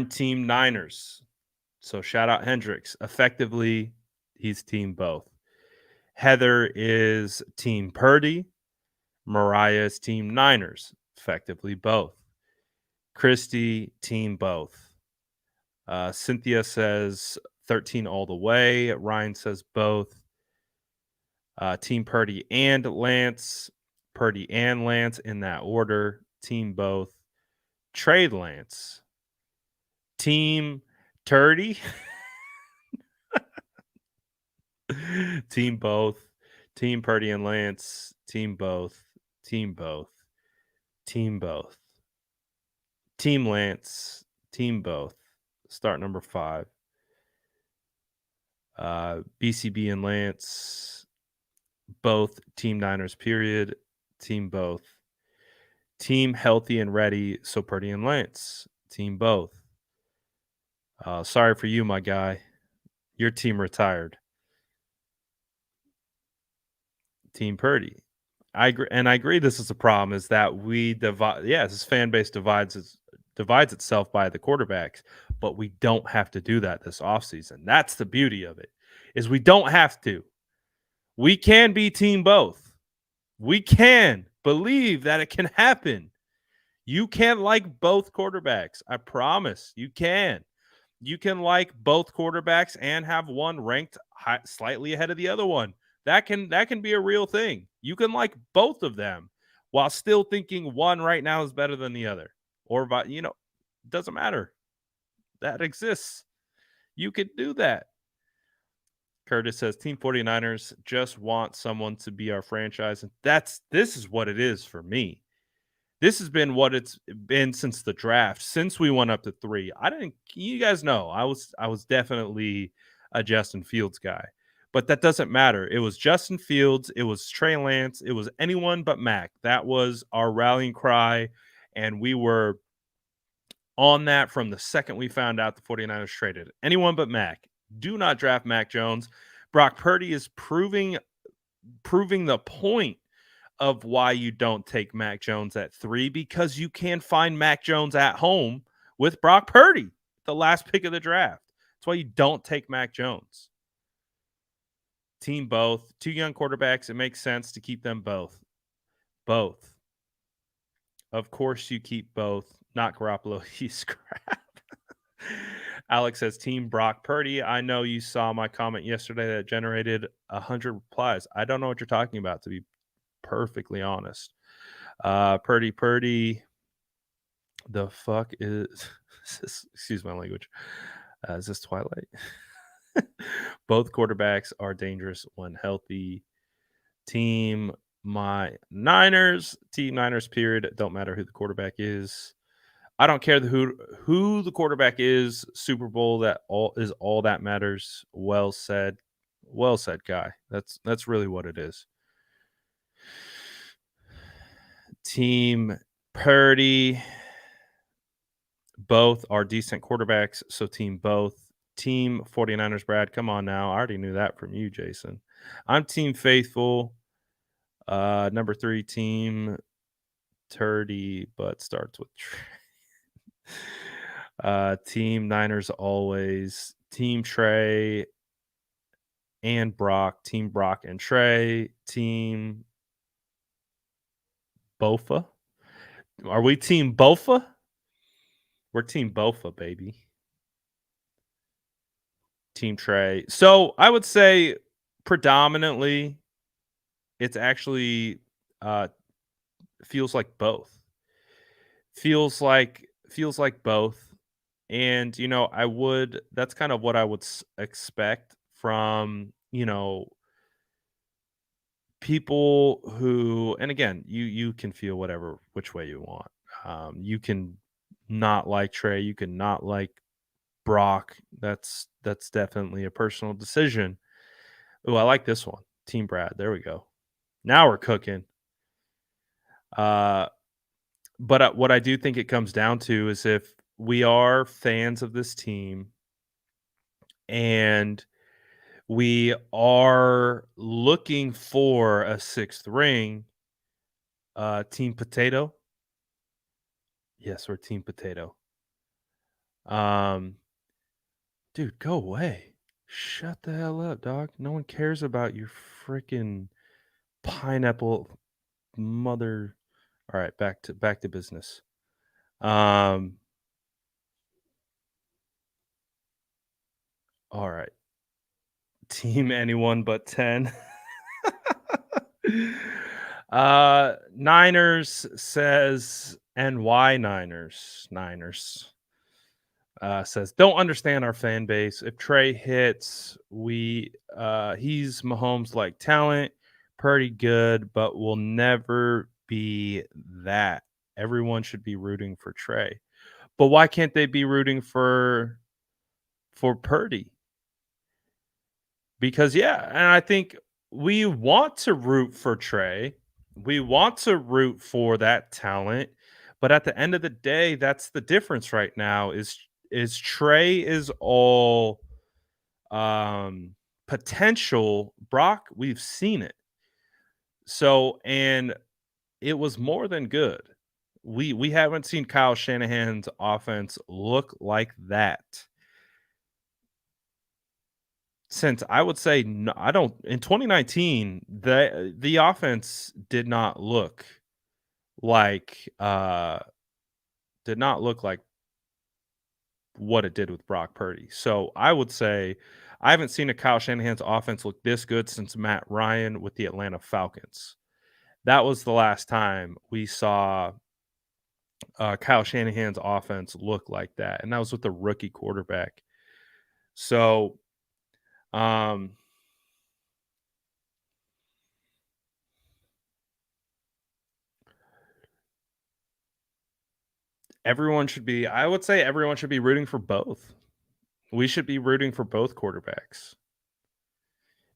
Team Niners. So shout out Hendricks. Effectively, he's Team both. Heather is Team Purdy. Mariah is Team Niners. Effectively both. Christy, Team both. Cynthia says 13 all the way. Ryan says both. Team Purdy and Lance. Purdy and Lance in that order. Team both. Trey Lance. Team Turdy. Team both. Team Purdy and Lance. Team both. Team both. Team both. Team Lance. Team both. Start number 5. BCB and Lance. Both. Team Niners, period. Team both. Team healthy and ready. So Purdy and Lance. Team both. Sorry for you, my guy. Your team retired. Team Purdy. I agree. This is a problem. Is that we divide? Yeah, this fan base divides itself by the quarterbacks, but we don't have to do that this offseason. That's the beauty of it. Is we don't have to. We can be team both. We can believe that it can happen. You can like both quarterbacks. I promise you can. You can like both quarterbacks and have one ranked slightly ahead of the other one. That can be a real thing. You can like both of them while still thinking one right now is better than the other. Or, it doesn't matter. That exists. You could do that. Curtis says, Team 49ers just want someone to be our franchise. And this is what it is for me. This has been what it's been since the draft, since we went up to 3. You guys know, I was definitely a Justin Fields guy. But that doesn't matter. It was Justin Fields. It was Trey Lance. It was anyone but Mac. That was our rallying cry. And we were on that from the second we found out the 49ers traded. Anyone but Mac. Do not draft Mac Jones. Brock Purdy is proving the point of why you don't take Mac Jones at 3, because you can find Mac Jones at home with Brock Purdy, the last pick of the draft. That's why you don't take Mac Jones. Team both. 2 young quarterbacks. It makes sense to keep them both. Both. Of course you keep both. Not Garoppolo. He's crap. Alex says, Team Brock Purdy. I know you saw my comment yesterday that generated 100 replies. I don't know what you're talking about, to be perfectly honest. Purdy. The fuck is this? Excuse my language. Is this Twilight? Both quarterbacks are dangerous when healthy. Team Niners, period. Don't matter who the quarterback is. I don't care who the quarterback is. Super Bowl is all that matters. Well said, guy. That's really what it is. Team Purdy. Both are decent quarterbacks, so team both. Team 49ers, Brad. Come on now. I already knew that from you, Jason. I'm Team Faithful. Number 3, Team Turdy, but starts with Team Niners always. Team Trey and Brock. Team Brock and Trey. Team Bofa. Are we Team Bofa? We're Team Bofa, baby. Team Trey. So I would say predominantly it's actually feels like both. Feels like both. And, that's kind of what I would expect from, people who, and again, you can feel which way you want. You can not like Trey. You can not like Brock. That's definitely a personal decision. Oh, I like this one. Team Brad. There we go. Now we're cooking. But what I do think it comes down to is if we are fans of this team and we are looking for a sixth ring, Team Potato. Yes, we're Team Potato. Dude, go away. Shut the hell up, dog. No one cares about your freaking pineapple mother. All right, back to business. All right. Team anyone but 10. Niners says NY Niners. Says don't understand our fan base. If Trey hits, he's Mahomes like talent, Purdy good, but will never be that. Everyone should be rooting for Trey. But why can't they be rooting for Purdy? Because and I think we want to root for Trey. We want to root for that talent, but at the end of the day, that's the difference right now is Trey is all potential. Brock, we've seen it. So, and it was more than good. We haven't seen Kyle Shanahan's offense look like that since I would say I don't in 2019 the offense did not look like what it did with Brock Purdy. So I would say I haven't seen a Kyle Shanahan's offense look this good since Matt Ryan with the Atlanta Falcons. That was the last time we saw Kyle Shanahan's offense look like that, and that was with the rookie quarterback. So, I would say everyone should be rooting for both. We should be rooting for both quarterbacks.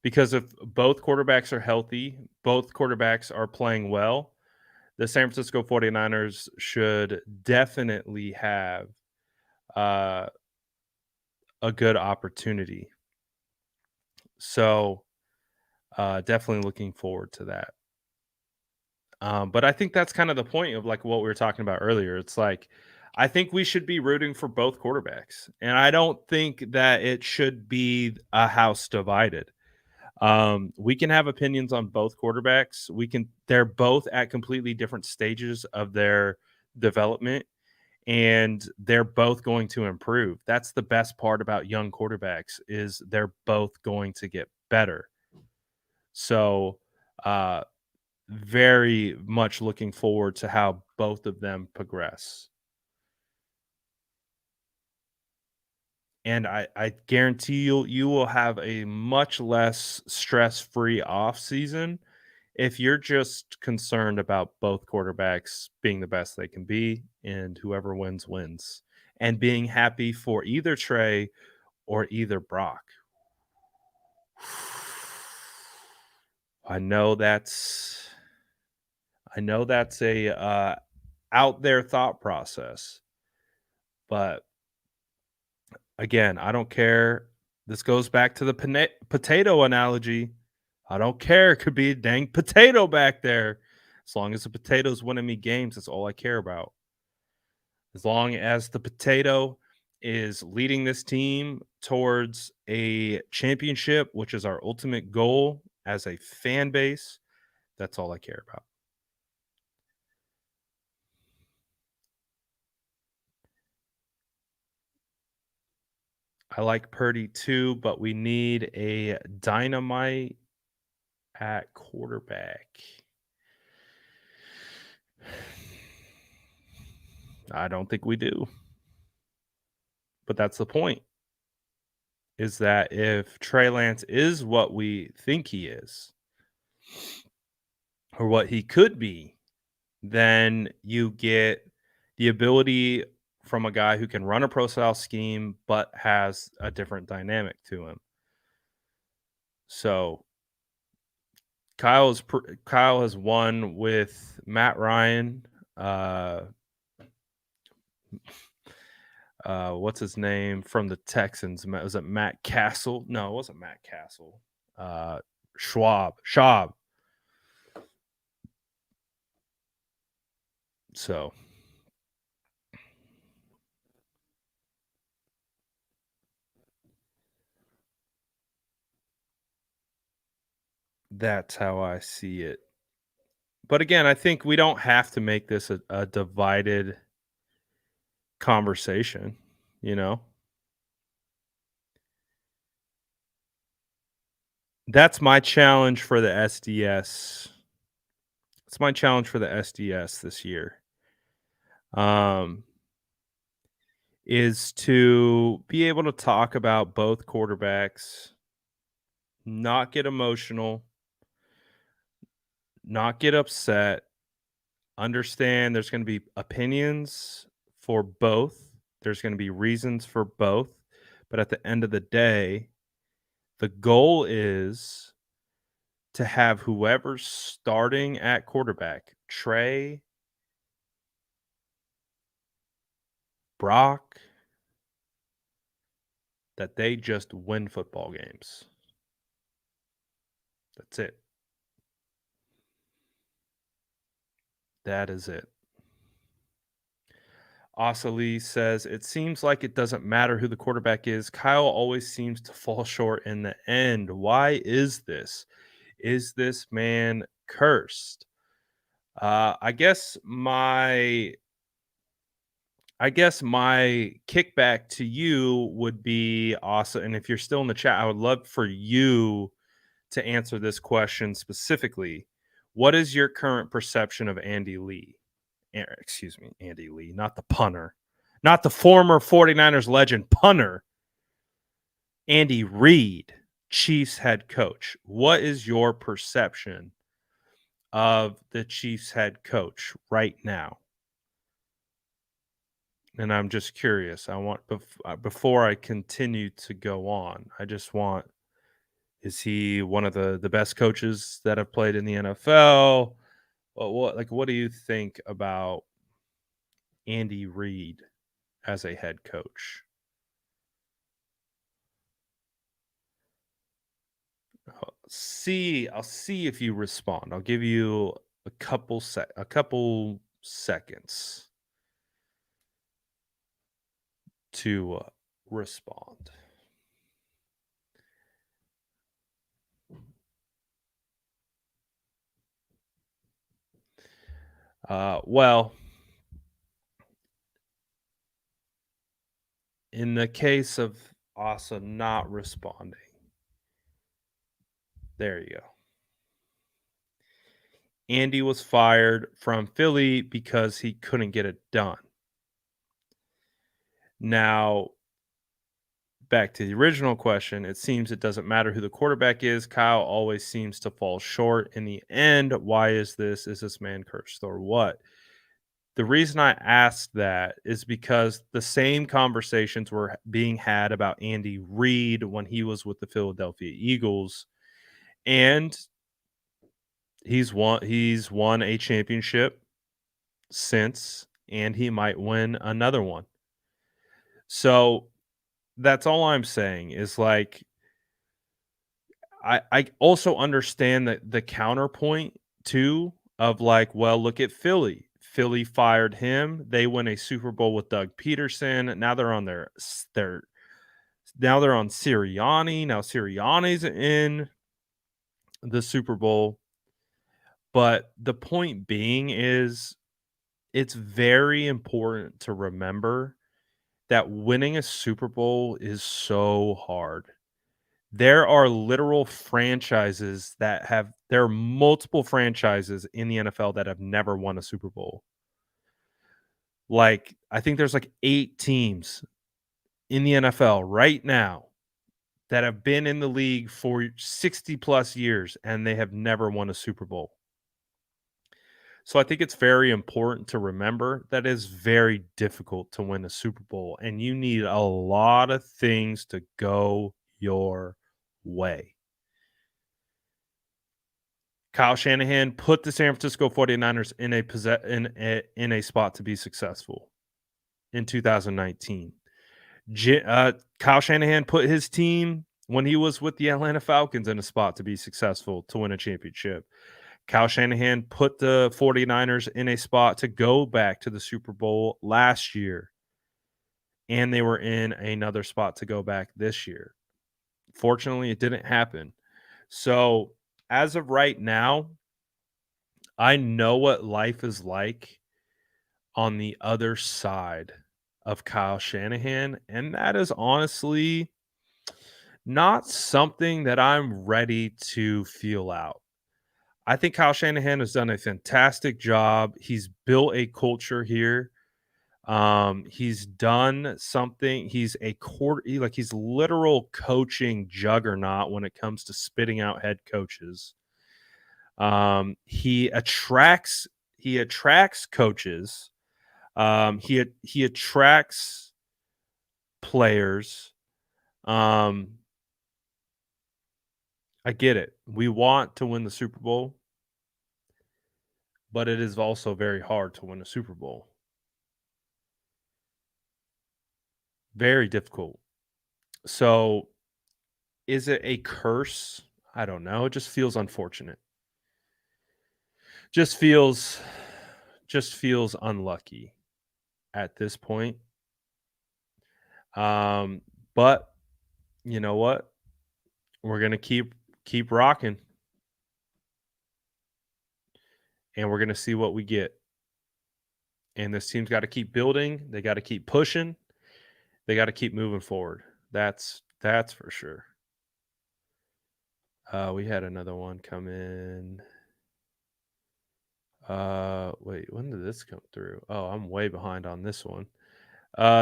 Because if both quarterbacks are healthy, both quarterbacks are playing well, the San Francisco 49ers should definitely have a good opportunity. So, definitely looking forward to that. But I think that's kind of the point of like what we were talking about earlier. It's like I think we should be rooting for both quarterbacks, and I don't think that it should be a house divided. We can have opinions on both quarterbacks. They're both at completely different stages of their development, and they're both going to improve. That's the best part about young quarterbacks is they're both going to get better. So, very much looking forward to how both of them progress. And I guarantee you will have a much less stress-free off season if you're just concerned about both quarterbacks being the best they can be and whoever wins wins and being happy for either Trey or either Brock. I know that's a out there thought process, but again, I don't care. This goes back to the potato analogy. I don't care. It could be a dang potato back there. As long as the potato's winning me games, that's all I care about. As long as the potato is leading this team towards a championship, which is our ultimate goal as a fan base, that's all I care about. I like Purdy too, but we need a dynamite at quarterback. I don't think we do. But that's the point. Is that if Trey Lance is what we think he is, or what he could be, then you get the ability from a guy who can run a pro style scheme, but has a different dynamic to him. So Kyle has won with Matt Ryan. What's his name from the Texans? Was it Matt Castle? No, it wasn't Matt Castle. Schwab. So that's how I see it. But again, I think we don't have to make this a divided conversation, you know? That's my challenge for the SDS. It's my challenge for the SDS this year. Is to be able to talk about both quarterbacks, not get emotional, not get upset, understand there's going to be opinions for both. There's going to be reasons for both. But at the end of the day, the goal is to have whoever's starting at quarterback, Trey, Brock, that they just win football games. That's it. That is it. Asali says, it seems like it doesn't matter who the quarterback is. Kyle always seems to fall short in the end. Why is this? Is this man cursed? I guess my kickback to you would be awesome. And if you're still in the chat, I would love for you to answer this question specifically. What is your current perception of Andy Lee? Excuse me, Andy Lee, not the punter, not the former 49ers legend punter, Andy Reid, Chiefs head coach. What is your perception of the Chiefs head coach right now? And I'm just curious. I want, before I continue to go on, I just want, is he one of the best coaches that have played in the NFL? What do you think about Andy Reid as a head coach? I'll see if you respond. I'll give you a couple seconds to respond. Well, in the case of Asa not responding, there you go. Andy was fired from Philly because he couldn't get it done. Now, back to the original question, it seems it doesn't matter who the quarterback is. Kyle always seems to fall short in the end. Why is this? Is this man cursed or what? The reason I asked that is because the same conversations were being had about Andy Reid when he was with the Philadelphia Eagles. And he's won a championship since, and he might win another one. So that's all I'm saying is like, I also understand that the counterpoint too of like, well, look at Philly. Philly fired him. They win a Super Bowl with Doug Peterson. Now they're on now they're on Sirianni. Now Sirianni's in the Super Bowl. But the point being is it's very important to remember that winning a Super Bowl is so hard. There are literal franchises there are multiple franchises in the NFL that have never won a Super Bowl. Like, I think there's like 8 teams in the NFL right now that have been in the league for 60 plus years and they have never won a Super Bowl. So I think it's very important to remember that it's very difficult to win a Super Bowl, and you need a lot of things to go your way. Kyle Shanahan put the San Francisco 49ers in a spot to be successful in 2019. Kyle Shanahan put his team when he was with the Atlanta Falcons in a spot to be successful to win a championship. Kyle Shanahan put the 49ers in a spot to go back to the Super Bowl last year, and they were in another spot to go back this year. Fortunately, it didn't happen. So, as of right now, I know what life is like on the other side of Kyle Shanahan, and that is honestly not something that I'm ready to feel out. I think Kyle Shanahan has done a fantastic job. He's built a culture here. He's done something. He's he's literal coaching juggernaut when it comes to spitting out head coaches. He attracts coaches. He attracts players. I get it. We want to win the Super Bowl, but it is also very hard to win a Super Bowl. Very difficult. So, is it a curse? I don't know. It just feels unfortunate. Just feels unlucky at this point. But you know what? We're gonna keep rocking, and we're gonna see what we get. And this team's got to keep building. They got to keep pushing. They got to keep moving forward. That's for sure. We had another one come in. Wait, when did this come through? Oh, I'm way behind on this one.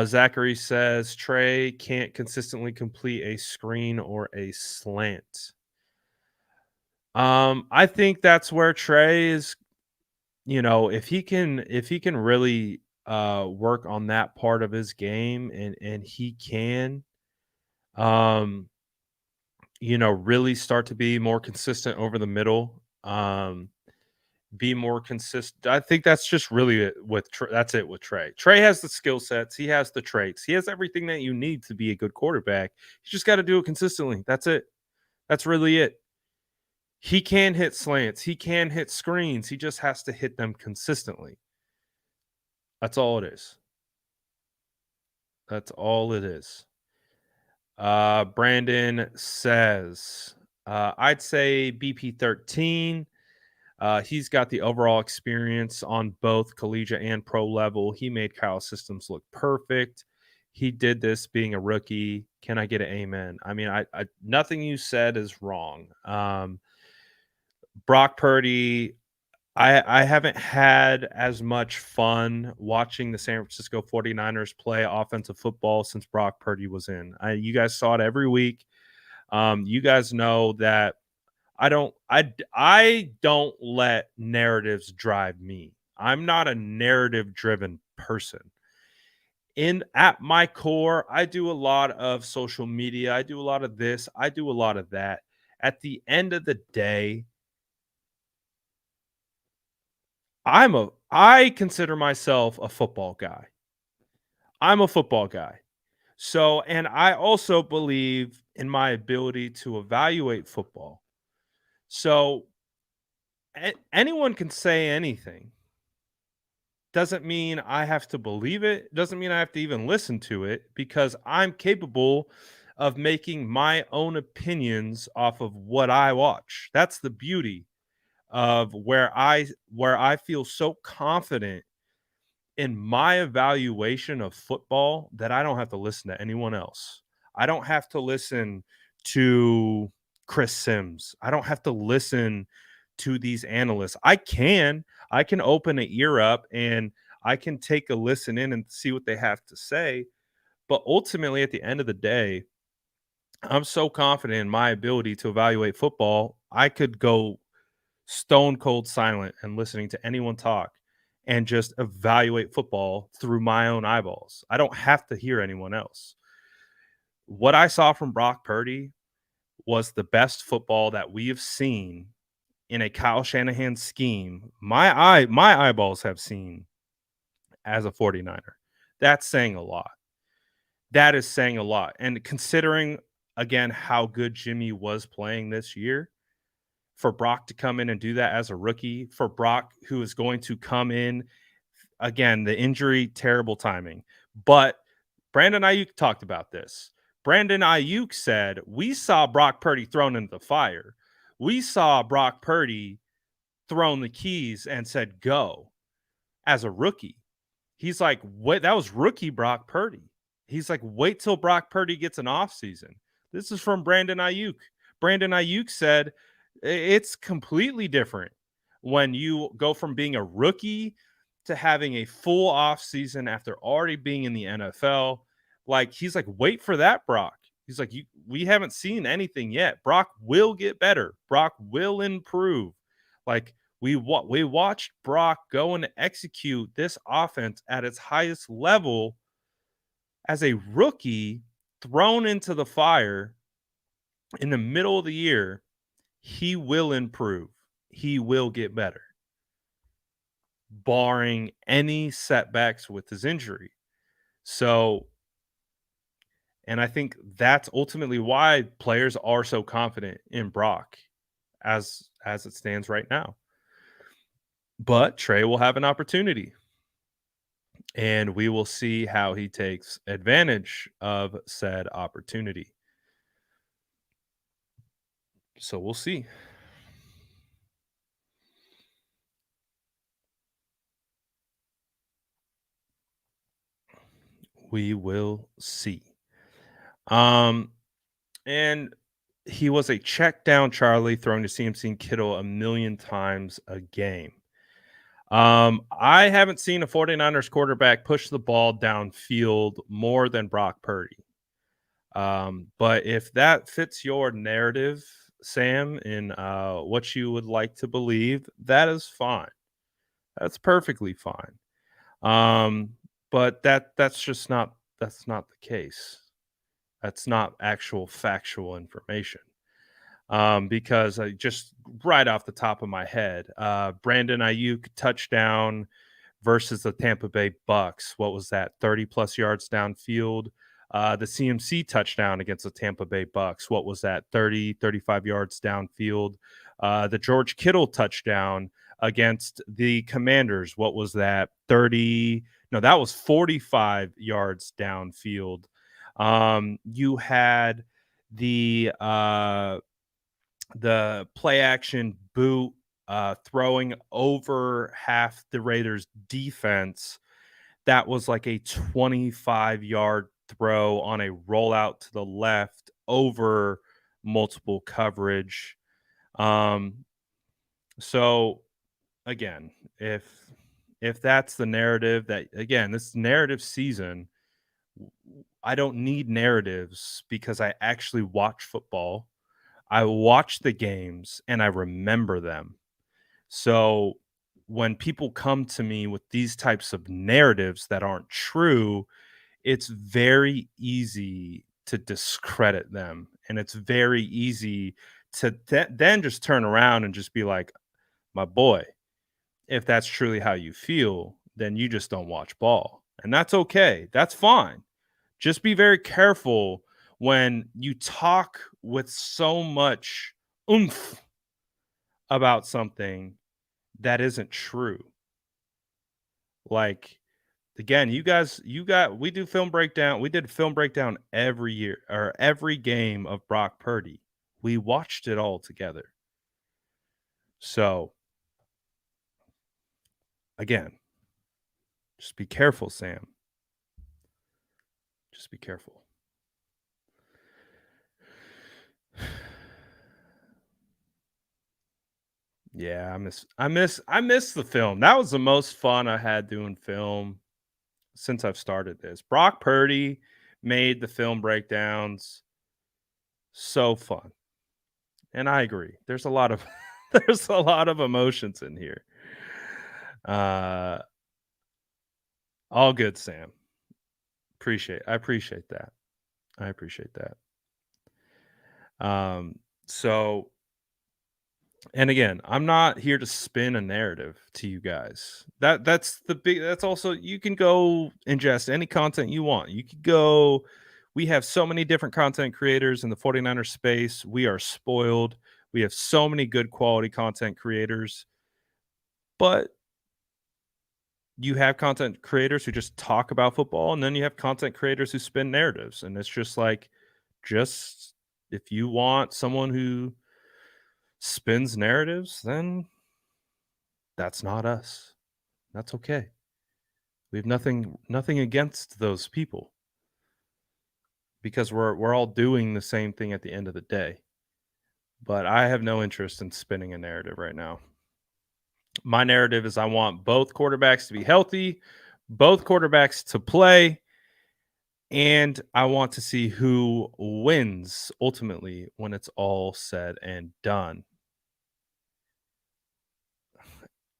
Zachary says Trey can't consistently complete a screen or a slant. I think that's where Trey is, if he can really work on that part of his game, and he can really start to be more consistent over the middle, be more consistent. I think that's just really it with that's it with Trey. Trey has the skill sets, he has the traits, he has everything that you need to be a good quarterback. You just got to do it consistently. That's it. That's really it. He can hit slants, he can hit screens, he just has to hit them consistently. That's all it is. That's all it is. Brandon says, I'd say BP13. He's got the overall experience on both collegiate and pro level. He made Kyle's systems look perfect. He did this being a rookie. Can I get an amen? I mean, I nothing you said is wrong. Brock Purdy, I haven't had as much fun watching the San Francisco 49ers play offensive football since Brock Purdy was in. You guys saw it every week. You guys know that I don't let narratives drive me. I'm not a narrative driven person. At my core, I do a lot of social media. I do a lot of this. I do a lot of that. At the end of the day, I consider myself a football guy. I'm a football guy. So, and I also believe in my ability to evaluate football. So, anyone can say anything. Doesn't mean I have to believe it. Doesn't mean I have to even listen to it, because I'm capable of making my own opinions off of what I watch. That's the beauty of where I feel so confident in my evaluation of football that I don't have to listen to anyone else. I don't have to listen to Chris Sims. I don't have to listen to these analysts. I can open an ear up and I can take a listen in and see what they have to say. But ultimately, at the end of the day, I'm so confident in my ability to evaluate football. I could go stone cold silent and listening to anyone talk and just evaluate football through my own eyeballs. I don't have to hear anyone else. What I saw from Brock Purdy was the best football that we have seen in a Kyle Shanahan scheme, my eyeballs have seen as a 49er. That's saying a lot. That is saying a lot. And considering, again, how good Jimmy was playing this year, for Brock to come in and do that as a rookie, for Brock, who is going to come in, again, the injury, terrible timing. But Brandon Ayuk talked about this. Brandon Ayuk said, we saw Brock Purdy thrown into the fire. We saw Brock Purdy thrown the keys and said, go, as a rookie. He's like, wait, that was rookie Brock Purdy. He's like, wait till Brock Purdy gets an offseason. This is from Brandon Ayuk. Brandon Ayuk said, it's completely different when you go from being a rookie to having a full offseason after already being in the NFL. Like, he's like, wait for that, Brock. He's like, we haven't seen anything yet. Brock will get better. Brock will improve. Like, we watched Brock go and execute this offense at its highest level as a rookie thrown into the fire in the middle of the year. He will improve. He will get better, barring any setbacks with his injury. So, and I think that's ultimately why players are so confident in Brock as it stands right now. But Trey will have an opportunity, and we will see how he takes advantage of said opportunity. So we'll see. We will see. And he was a check down Charlie, throwing to CMC and Kittle a million times a game. I haven't seen a 49ers quarterback push the ball downfield more than Brock Purdy. But if that fits your narrative, Sam, in what you would like to believe, that is fine. That's perfectly fine. But that's just not the case. That's not actual factual information. Because I just right off the top of my head, Brandon Ayuk touchdown versus the Tampa Bay Bucks. What was that? 30 plus yards downfield. The CMC touchdown against the Tampa Bay Bucks. What was that? 30, 35 yards downfield. The George Kittle touchdown against the Commanders. What was that? 30. No, that was 45 yards downfield. You had the play action boot throwing over half the Raiders defense. That was like a 25-yard throw on a rollout to the left over multiple coverage. So again, if that's the narrative, that again, this narrative season, I don't need narratives because I actually watch football. I watch the games and I remember them. So when people come to me with these types of narratives that aren't true, it's very easy to discredit them. And it's very easy to then just turn around and just be like, my boy, if that's truly how you feel, then you just don't watch ball. And that's okay. That's fine. Just be very careful when you talk with so much oomph about something that isn't true. Like, again, we do film breakdown. We did film breakdown every year or every game of Brock Purdy. We watched it all together. So, again, just be careful, Sam. Just be careful. Yeah, I miss the film. That was the most fun I had doing film since I've started this. Brock Purdy made the film breakdowns so fun. And I agree. There's a lot of emotions in here. All good, Sam. I appreciate that. So And again, I'm not here to spin a narrative to you guys. That's also, you can go ingest any content you want. You could go, we have so many different content creators in the 49ers space. We are spoiled. We have so many good quality content creators. But you have content creators who just talk about football, and then you have content creators who spin narratives. And it's just like, just if you want someone who spins narratives, then that's not us. That's okay. We have nothing against those people, because we're all doing the same thing at the end of the day. But I have no interest in spinning a narrative right now. My narrative is I want both quarterbacks to be healthy, both quarterbacks to play, and I want to see who wins ultimately when it's all said and done.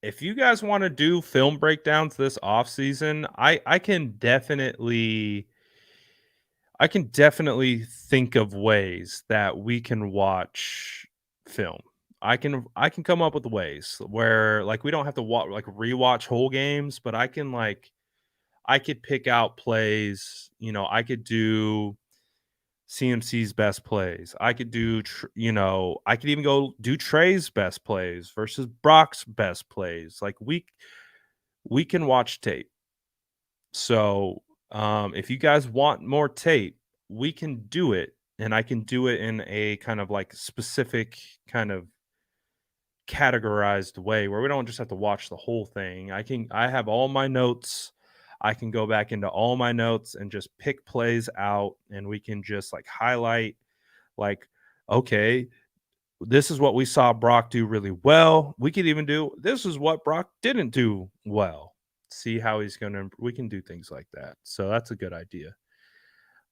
If you guys want to do film breakdowns this offseason, I can definitely think of ways that we can watch film. I can come up with ways where, like, we don't have to rewatch whole games, but I could pick out plays. I could do CMC's best plays. I could do, I could even go do Trey's best plays versus Brock's best plays. Like, we can watch tape. So if you guys want more tape, we can do it. And I can do it in a kind of like specific kind of categorized way where we don't just have to watch the whole thing. I have all my notes. I can go back into all my notes and just pick plays out, and we can just like highlight, like, okay, this is what we saw Brock do really well. We could even do, this is what Brock didn't do well. See how he's going to, we can do things like that. So that's a good idea.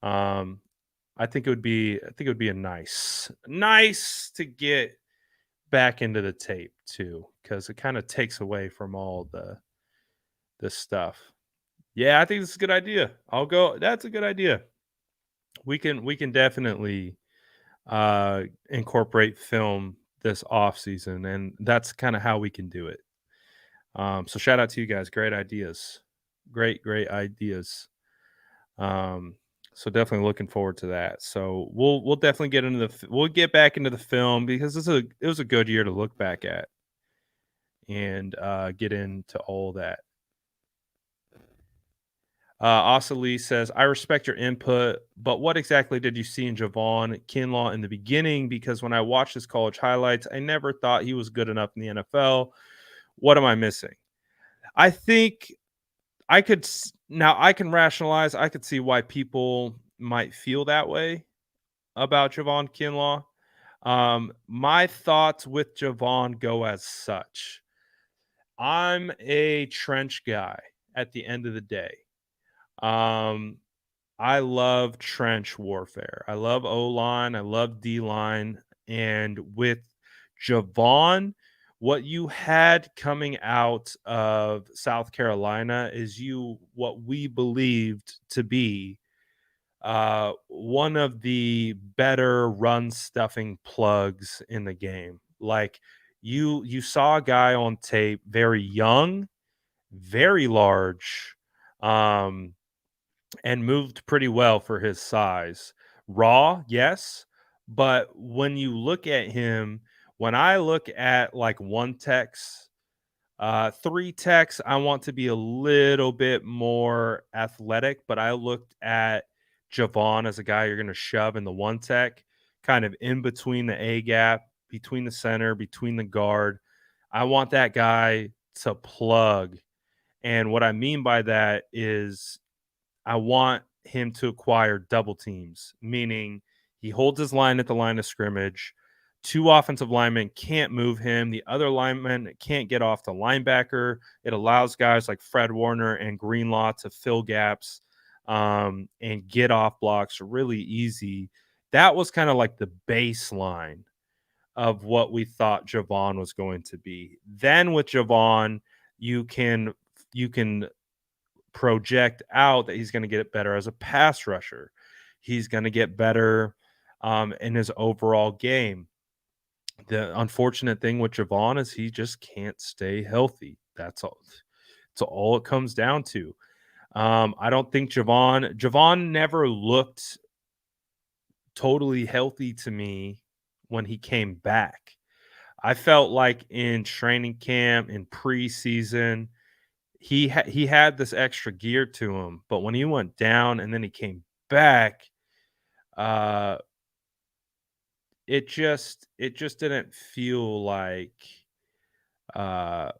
I think it would be a nice to get back into the tape too, because it kind of takes away from all this stuff. Yeah, I think this is a good idea. I'll go. That's a good idea. We can definitely incorporate film this off season, and that's kind of how we can do it. So shout out to you guys. Great ideas. Great ideas. So definitely looking forward to that. So we'll definitely get back into the film, because it was a good year to look back at and get into all that. Asa Lee says, I respect your input, but what exactly did you see in Javon Kinlaw in the beginning? Because when I watched his college highlights, I never thought he was good enough in the NFL. What am I missing? I think I can rationalize. I could see why people might feel that way about Javon Kinlaw. My thoughts with Javon go as such. I'm a trench guy at the end of the day. I love trench warfare. I love O-line. I love D-line. And with Javon, what you had coming out of South Carolina is what we believed to be one of the better run stuffing plugs in the game. Like, you saw a guy on tape, very young, very large, and moved pretty well for his size. Raw, yes, but when you look at him, when I look at like one techs, three techs, I want to be a little bit more athletic, but I looked at Javon as a guy you're going to shove in the one tech, kind of in between the A gap, between the center, between the guard. I want that guy to plug. And what I mean by that is I want him to acquire double teams, meaning he holds his line at the line of scrimmage. Two offensive linemen can't move him. The other lineman can't get off the linebacker. It allows guys like Fred Warner and Greenlaw to fill gaps and get off blocks really easy. That was kind of like the baseline of what we thought Javon was going to be. Then with Javon, you can project out that he's going to get better as a pass rusher. He's going to get better in his overall game. The unfortunate thing with Javon is he just can't stay healthy. That's all. That's all it comes down to. I don't think Javon never looked totally healthy to me when he came back. I felt like in training camp, in preseason, he had this extra gear to him, but when he went down and then he came back, uh, it just didn't feel like uh,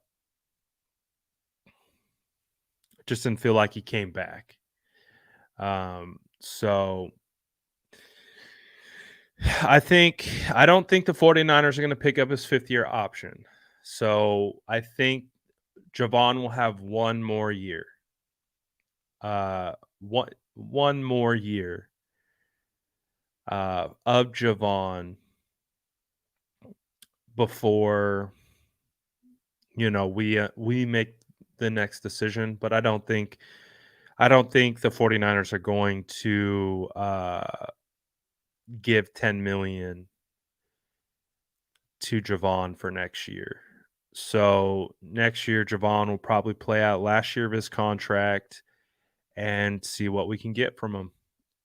just didn't feel like he came back. So I don't think the 49ers are going to pick up his 5th-year option. So I think Javon will have one more year. One more year of Javon before we make the next decision. But I don't think the 49ers are going to give $10 million to Javon for next year. So next year, Javon will probably play out last year of his contract and see what we can get from him.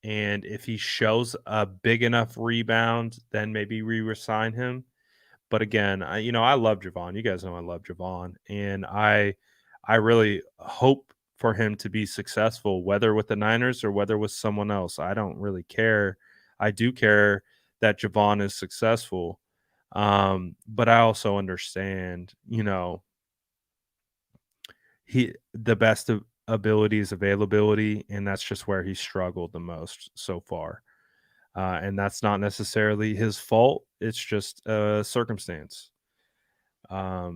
And if he shows a big enough rebound, then maybe we resign him. But again, I love Javon. You guys know I love Javon, and I really hope for him to be successful, whether with the Niners or whether with someone else. I don't really care. I do care that Javon is successful. But I also understand, the best of ability is availability, and that's just where he struggled the most so far. And that's not necessarily his fault. It's just a circumstance.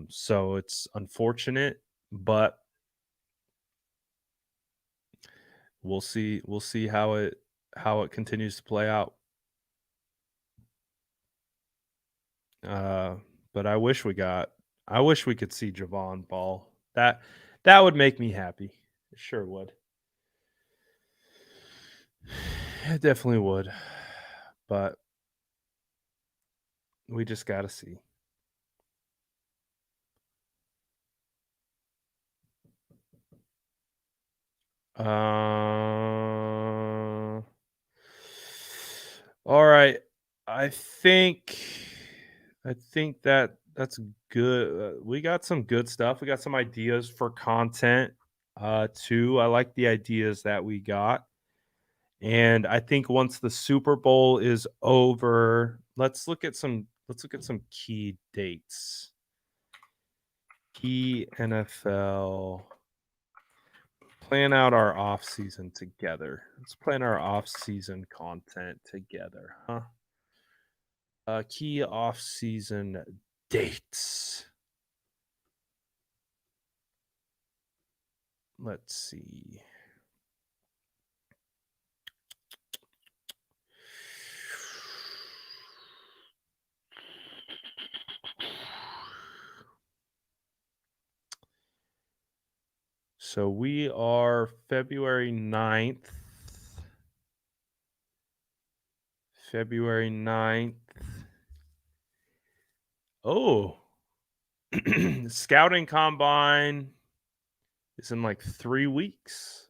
So it's unfortunate, but we'll see. We'll see how it continues to play out. But I wish we could see Javon ball. That would make me happy. It sure would. It definitely would. But we just got to see. All right. I think that's good. We got some good stuff. We got some ideas for content too. I like the ideas that we got. And I think once the Super Bowl is over, let's look at some key dates. Key NFL. Plan out our off season together. Let's plan our off season content together, huh? Key off season dates. Let's see. So we are February 9th. February 9th. Oh, scouting combine is in like 3 weeks.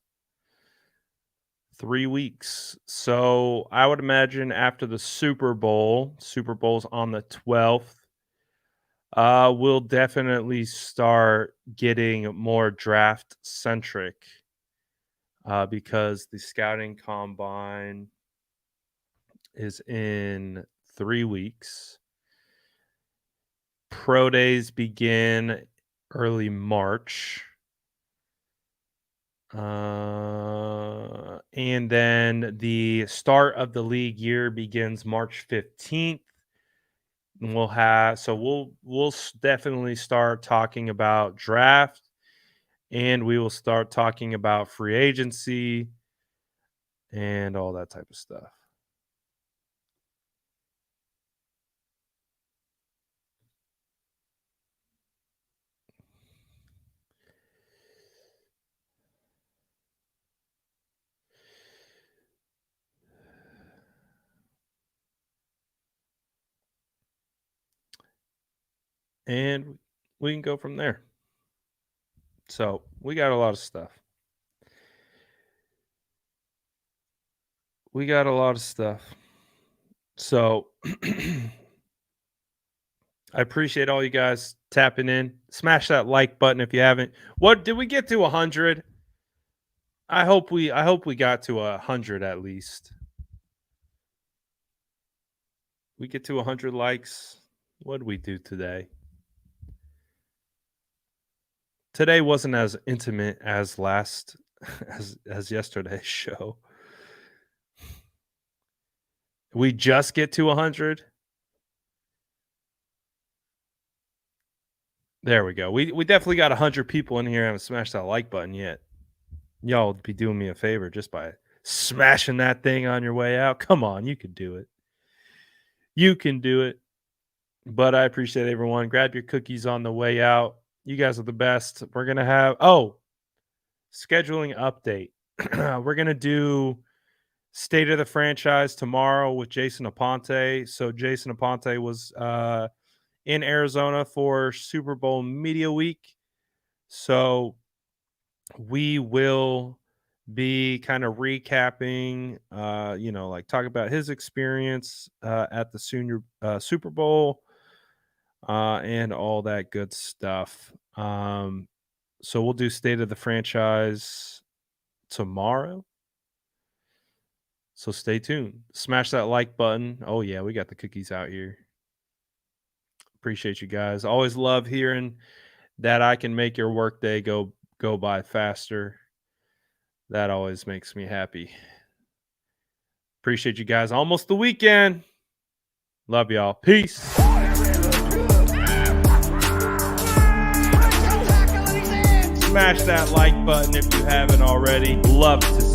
3 weeks. So I would imagine after the Super Bowl's on the 12th, we'll definitely start getting more draft centric because the scouting combine is in 3 weeks. Pro days begin early March. And then the start of the league year begins March 15th. And we'll definitely start talking about draft, and we will start talking about free agency and all that type of stuff. and we can go from there. So we got a lot of stuff. So I appreciate all you guys tapping in. Smash that like button if you haven't. What did we get to 100? I hope we got to 100 at least. We get to 100 likes. What did we do today? Today wasn't as intimate as as yesterday's show. We just get to 100. There we go. We definitely got 100 people in here. Haven't smashed that like button yet. Y'all would be doing me a favor just by smashing that thing on your way out. Come on, you can do it. You can do it. But I appreciate everyone. Grab your cookies on the way out. You guys are the best. We're going to have, scheduling update. We're going to do State of the Franchise tomorrow with Jason Aponte. So Jason Aponte was in Arizona for Super Bowl Media Week. So we will be kind of recapping, talk about his experience at the Super Bowl and all that good stuff. So we'll do State of the Franchise tomorrow. So stay tuned. Smash that like button. Oh, yeah, we got the cookies out here. Appreciate you guys. Always love hearing that I can make your workday go by faster. That always makes me happy. Appreciate you guys. Almost the weekend. Love y'all. Peace. Smash that like button if you haven't already. Love to